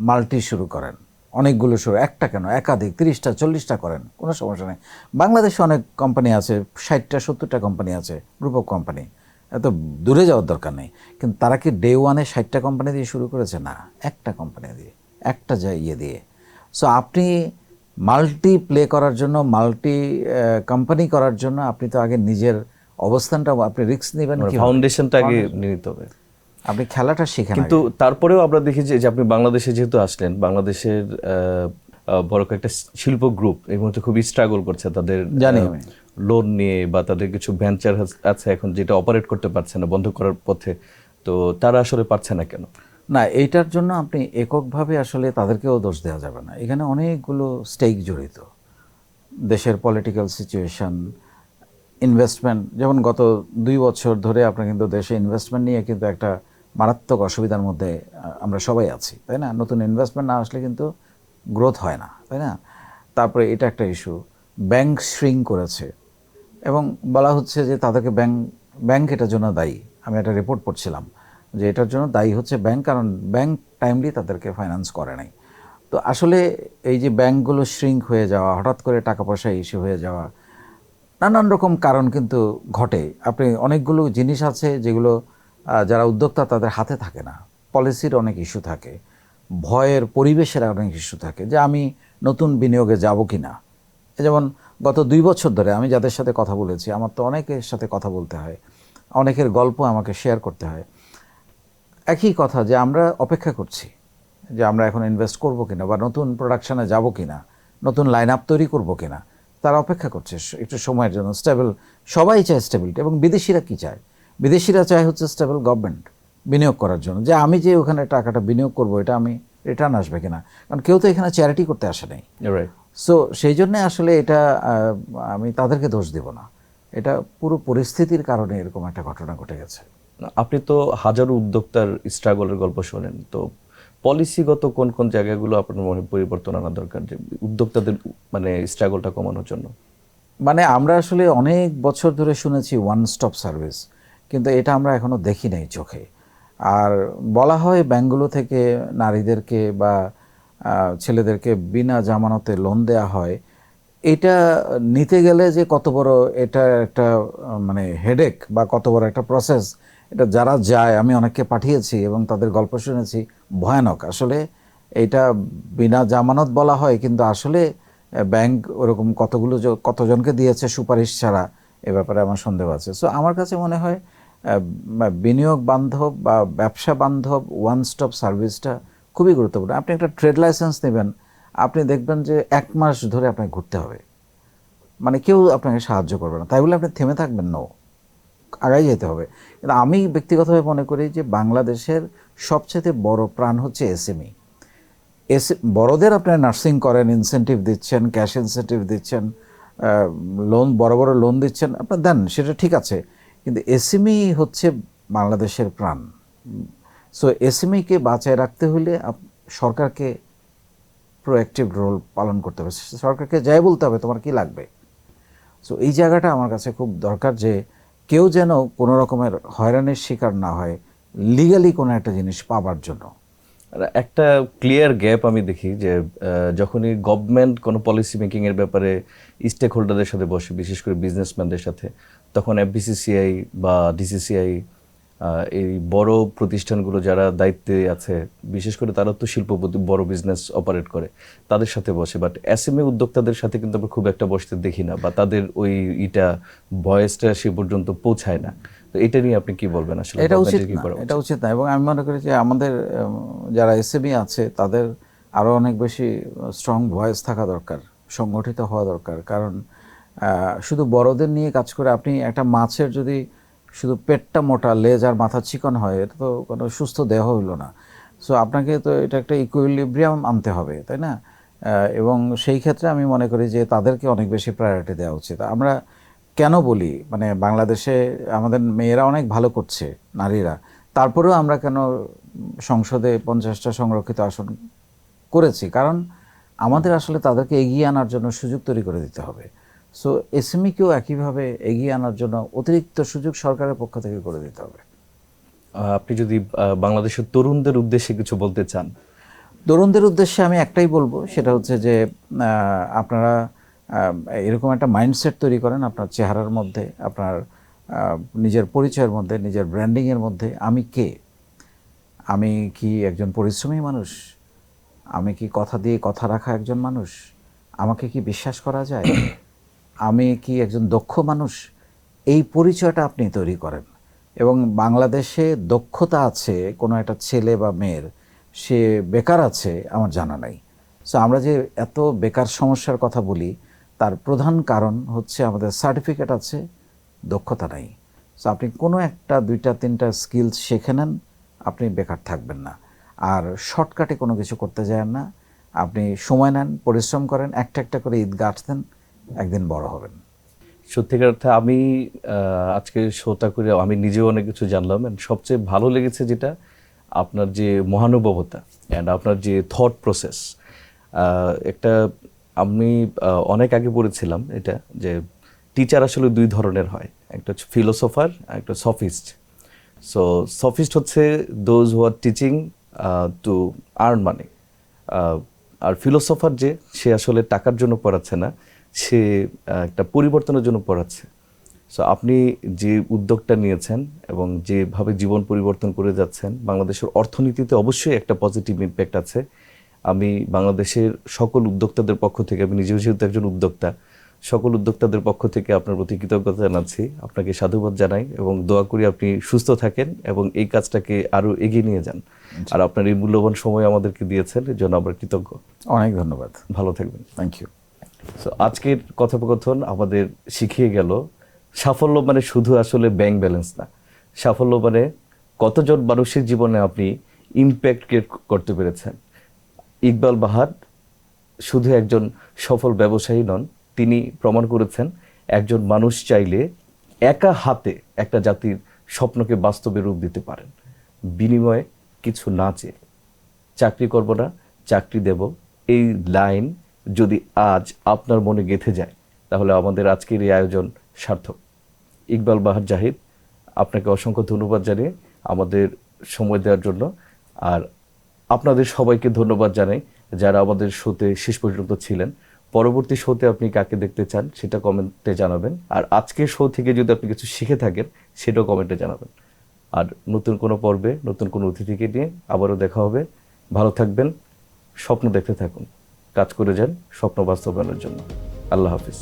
মাল্টি শুরু করেন, অনেকগুলো শুরু, একটা কেন একাধিক, 30টা 40টা করেন, কোনো সমস্যা নেই। বাংলাদেশে অনেক কোম্পানি আছে, 60টা 70টা কোম্পানি আছে, গ্রুপ অফ কোম্পানি, এত দূরে যাওয়ার দরকার নেই। কিন্তু তারা কি ডে ওয়ানে 60টা কোম্পানি দিয়ে শুরু করেছে? না, একটা কোম্পানি দিয়ে, একটা দিয়ে। সো আপনি মাল্টি প্লে করার জন্য, মাল্টি কোম্পানি করার জন্য আপনি তো আগে নিজের অবস্থানটা, আপনি রিস্ক নেবেন, ফাউন্ডেশনটা আগে নিতে হবে, আপনি খেলাটা শিখেন। কিন্তু তারপরেও আমরা দেখি যে আপনি বাংলাদেশে যেহেতু আসলেন, বাংলাদেশের বড় কয়েকটা শিল্প গ্রুপ এই মুহূর্তে খুবই স্ট্রাগল করছে তাদের লোন নিয়ে, বা তাদের কিছু ভেঞ্চার আছে এখন যেটা অপারেট করতে পারছে না, বন্ধ করার পথে। তো তারা আসলে পারছে না কেন? না, এইটার জন্য আপনি এককভাবে আসলে তাদেরকেও দোষ দেওয়া যাবে না। এখানে অনেকগুলো স্টেক জড়িত, দেশের পলিটিক্যাল সিচুয়েশন, ইনভেস্টমেন্ট। যেমন গত 2 বছর ধরে আপনার কিন্তু দেশে ইনভেস্টমেন্ট নিয়ে কিন্তু একটা মারাত্মক অসুবিধার মধ্যে আমরা সবাই আছি, তাই না? নতুন ইনভেস্টমেন্ট না আসলে কিন্তু গ্রোথ হয় না, তাই না? তারপরে এটা একটা ইস্যু, ব্যাংক শ্রিঙ্ক করেছে, এবং বলা হচ্ছে যে তাদেরকে ব্যাংক এটার জন্য দায়ী। আমি একটা রিপোর্ট পড়ছিলাম যে এটার জন্য দায়ী হচ্ছে ব্যাংক, কারণ ব্যাংক টাইমলি তাদেরকে ফাইন্যান্স করে নাই। তো আসলে এই যে ব্যাংকগুলো শ্রিঙ্ক হয়ে যাওয়া, হঠাৎ করে টাকা পয়সা ইস্যু হয়ে যাওয়া, নানান রকম কারণ কিন্তু ঘটে। আপনি অনেকগুলো জিনিস আছে যেগুলো যারা উদ্যোক্তা তাদের হাতে থাকে না। পলিসির অনেক ইস্যু থাকে, ভয়ের পরিবেশের অনেক ইস্যু থাকে, যে আমি নতুন বিনিয়োগে যাব কি না। যেমন গত 2 বছর ধরে আমি যাদের সাথে কথা বলেছি, আমার তো অনেকের সাথে কথা বলতে হয়, অনেকের গল্প আমাকে শেয়ার করতে হয়। একই কথা, যে আমরা অপেক্ষা করছি যে আমরা এখন ইনভেস্ট করব কিনা, বা নতুন প্রোডাকশনে যাব কিনা, নতুন লাইন আপ তৈরি করব কিনা। তারা অপেক্ষা করছে একটু সময়ের জন্য, স্টেবল। সবাই চায় স্টেবিলিটি। এবং বিদেশিরা কি চায়? বিদেশিরা চায় হচ্ছে স্টেবল গভর্নমেন্ট বিনিয়োগ করার জন্য, যে আমি যে ওখানে টাকাটা বিনিয়োগ করব এটা আমি রিটার্ন আসবে কিনা। কারণ কেউ তো এখানে চ্যারিটি করতে আসে নাই। রাইট। সো সেই জন্যে আসলে এটা আমি তাদেরকে দোষ দেব না। এটা পুরো পরিস্থিতির কারণে এরকম একটা ঘটনা ঘটে গেছে। আপনি তো হাজারো উদ্যোক্তার স্ট্রাগলের গল্প শোনেন, তো পলিসিগত কোন কোন জায়গাগুলো আপনার মনে পরিবর্তন আনা দরকার যে উদ্যোক্তাদের মানে স্ট্রাগলটা কমানোর জন্য? মানে আমরা আসলে অনেক বছর ধরে শুনেছি ওয়ান স্টপ সার্ভিস, কিন্তু এটা আমরা এখনো দেখি নাই চোখে। আর বলা হয় ব্যাঙ্কগুলো থেকে নারীদেরকে বা ছেলেদেরকে বিনা জামানতে লোন দেয়া হয়। এটা নিতে গেলে যে কত বড় এটা একটা মানে হেডেক বা কত বড় একটা প্রসেস, এটা যারা যায়, আমি অনেককে পাঠিয়েছি এবং তাদের গল্প শুনেছি, ভয়ানক আসলে। এটা বিনা জামানত বলা হয়, কিন্তু আসলে ব্যাংক ওরকম কতজনকে দিয়েছে সুপারিশ ছাড়া, এ ব্যাপারে আমার সন্দেহ আছে। সো আমার কাছে মনে হয় বিনিয়োগ বান্ধব বা ব্যবসা বান্ধব ওয়ান স্টপ সার্ভিসটা খুবই গুরুত্বপূর্ণ। আপনি একটা ট্রেড লাইসেন্স নেবেন, আপনি দেখবেন যে 1 মাস ধরে আপনাকে ঘুরতে হবে, মানে কেউ আপনাকে সাহায্য করবে না। তাই বলে আপনি থেমে থাকবেন? নো, আগাই যেতে হবে। কিন্তু আমি ব্যক্তিগতভাবে মনে করি যে বাংলাদেশের সবচেয়ে বড় প্রাণ হচ্ছে এসএমই। বড়দের আপনারা নার্সিং করেন, ইনসেন্টিভ দিচ্ছেন, ক্যাশ ইনসেন্টিভ দিচ্ছেন, লোন বড় বড় লোন দিচ্ছেন, আপনার দেন, সেটা ঠিক আছে। কিন্তু এসএমই হচ্ছে বাংলাদেশের প্রাণ। সো এসএমইকে বাঁচায় রাখতে হলে সরকারকে প্রোঅ্যাক্টিভ রোল পালন করতে হবে। সরকারকে যাই বলতে হবে তোমার কি লাগবে। সো এই জায়গাটা আমার কাছে খুব দরকার, যে কেউ যেন কোনো রকমের হয়রানির শিকার না হয় লিগালি কোনো একটা জিনিস পাবার জন্য। আর একটা ক্লিয়ার গ্যাপ আমি দেখি যে যখনই গভর্নমেন্ট কোনো পলিসি মেকিং এর ব্যাপারে স্টেক হোল্ডারদের সাথে বসে, বিশেষ করে বিজনেসম্যানদের সাথে, তখন এফবিসিসিআই বা ডিসিসিআই, এই বড় প্রতিষ্ঠানগুলো যারা দায়িত্বে আছে, বিশেষ করে তারা তো শিল্পপতি, বড় বিজনেস অপারেট করে, তাদের সাথে বসে। বাট এসএমই উদ্যোক্তাদের সাথে কিন্তু আমরা খুব একটা বসতে দেখি না, বা তাদের ওই ভয়েসটা সে পর্যন্ত পৌঁছায় না। তো এটা নিয়ে আপনি কি বলবেন আসলে? এটা উচিত কি না, করা এটা উচিত? উচিত না। এবং আমি মনে করি যে আমাদের যারা এসএমই আছে তাদের আরও অনেক বেশি স্ট্রং ভয়েস থাকা দরকার, সংগঠিত হওয়া দরকার। কারণ শুধু বড়দের নিয়ে কাজ করে আপনি একটা মাছের যদি শুধু পেটটা মোটা, লেজ আর মাথা চিকন হয়, এটা তো কোনো সুস্থ দেহ হইল না। সো আপনাকে তো এটা একটা ইকুইলিব্রিয়াম আনতে হবে, তাই না? এবং সেই ক্ষেত্রে আমি মনে করি যে তাদেরকে অনেক বেশি প্রায়োরিটি দেওয়া উচিত। আমরা কেন বলি, মানে বাংলাদেশে আমাদের মেয়েরা অনেক ভালো করছে, নারীরা, তারপরেও আমরা কেন সংসদে 50টা সংরক্ষিত আসন করেছি? কারণ আমাদের আসলে তাদেরকে এগিয়ে আনার জন্য সুযোগ তৈরি করে দিতে হবে। সো এসএমইকেও একইভাবে এগিয়ে আনার জন্য অতিরিক্ত সুযোগ সরকারের পক্ষ থেকে করে দিতে হবে। আপনি যদি বাংলাদেশের তরুণদের উদ্দেশ্যে কিছু বলতে চান? তরুণদের উদ্দেশ্যে আমি একটাই বলবো, সেটা হচ্ছে যে আপনারা এরকম একটা মাইন্ডসেট তৈরি করেন আপনার চেহারার মধ্যে, আপনার নিজের পরিচয়ের মধ্যে, নিজের ব্র্যান্ডিংয়ের মধ্যে। আমি কে? আমি কি একজন পরিশ্রমী মানুষ? আমি কি কথা দিয়ে কথা রাখা একজন মানুষ? আমাকে কি বিশ্বাস করা যায়? আমি কি একজন দক্ষ মানুষ? এই পরিচয়টা আপনি তৈরি করেন। এবং বাংলাদেশে দক্ষতা আছে কোনো একটা ছেলে বা মেয়ের, সে বেকার আছে আমার জানা নাই। সো আমরা যে এত বেকার সমস্যার কথা বলি, তার প্রধান কারণ হচ্ছে আমাদের সার্টিফিকেট আছে, দক্ষতা নাই। সো আপনি কোনো একটা 2টা 3টা স্কিলস শিখে নেন, আপনি বেকার থাকবেন না। আর শর্টকাটে কোনো কিছু করতে যায় না, আপনি সময় নেন, পরিশ্রম করেন, একটা একটা করে ঈদ গাঁথতেন, একদিন বড় হবেন। সত্যিকার অর্থে আমি আজকে শোটা করে আমি নিজেও অনেক কিছু জানলাম। And সবচেয়ে ভালো লেগেছে যেটা, আপনার যে মহানুভবতা অ্যান্ড আপনার যে থট প্রসেস। একটা আমি অনেক আগে পড়েছিলাম এটা, যে টিচার আসলে 2 ধরনের হয়, একটা হচ্ছে ফিলোসোফার, একটা সফিস্ট। সো সফিস্ট হচ্ছে those who are teaching to earn money. আর ফিলোসোফার যে, সে আসলে টাকার জন্য পড়াচ্ছে না, সে একটা পরিবর্তনের জন্য পড়াচ্ছে। সো আপনি যে উদ্যোগটা নিয়েছেন এবং যেভাবে জীবন পরিবর্তন করে যাচ্ছেন, বাংলাদেশের অর্থনীতিতে অবশ্যই একটা পজিটিভ ইম্প্যাক্ট আছে। আমি বাংলাদেশের সকল উদ্যোক্তাদের পক্ষ থেকে, আমি নিজেও যেহেতু একজন উদ্যোক্তা, সকল উদ্যোক্তাদের পক্ষ থেকে আপনার প্রতি কৃতজ্ঞতা জানাচ্ছি, আপনাকে সাধুবাদ জানাই এবং দোয়া করি আপনি সুস্থ থাকেন এবং এই কাজটাকে আরও এগিয়ে নিয়ে যান। আর আপনার এই মূল্যবান সময় আমাদেরকে দিয়েছেন, এর জন্য আমরা কৃতজ্ঞ। অনেক ধন্যবাদ। ভালো থাকবেন। Thank you. সো আজকের কথোপকথন আমাদের শিখিয়ে গেল সাফল্য মানে শুধু আসলে ব্যাংক ব্যালেন্স না। সাফল্য মানে কতজন মানুষের জীবনে আপনি ইম্প্যাক্ট ক্রিয়েট করতে পেরেছেন। ইকবাল বাহার শুধু একজন সফল ব্যবসায়ী নন, তিনি প্রমাণ করেছেন একজন মানুষ চাইলে একা হাতে একটা জাতির স্বপ্নকে বাস্তবে রূপ দিতে পারেন, বিনিময়ে কিছু না চেয়ে। চাকরি করব না, চাকরি দেব, এই লাইন যদি আজ আপনার মনে গেঁথে যায় তাহলে আমাদের আজকের এই আয়োজন সার্থক। ইকবাল বাহার জাহিদ, আপনাকে অসংখ্য ধন্যবাদ জানিয়ে আমাদের সময় দেওয়ার জন্য। আর আপনাদের সবাইকে ধন্যবাদ জানাই যারা আমাদের শোতে শেষ পর্যন্ত ছিলেন। পরবর্তী শোতে আপনি কাকে দেখতে চান সেটা কমেন্টে জানাবেন। আর আজকের শো থেকে যদি আপনি কিছু শিখে থাকেন সেটাও কমেন্টে জানাবেন। আর নতুন কোনো পর্বে নতুন কোনো অতিথিকে নিয়ে আবারও দেখা হবে। ভালো থাকবেন, স্বপ্ন দেখতে থাকুন, কাজ করে যান স্বপ্ন বাস্তবায়নের জন্য। আল্লাহ হাফিজ।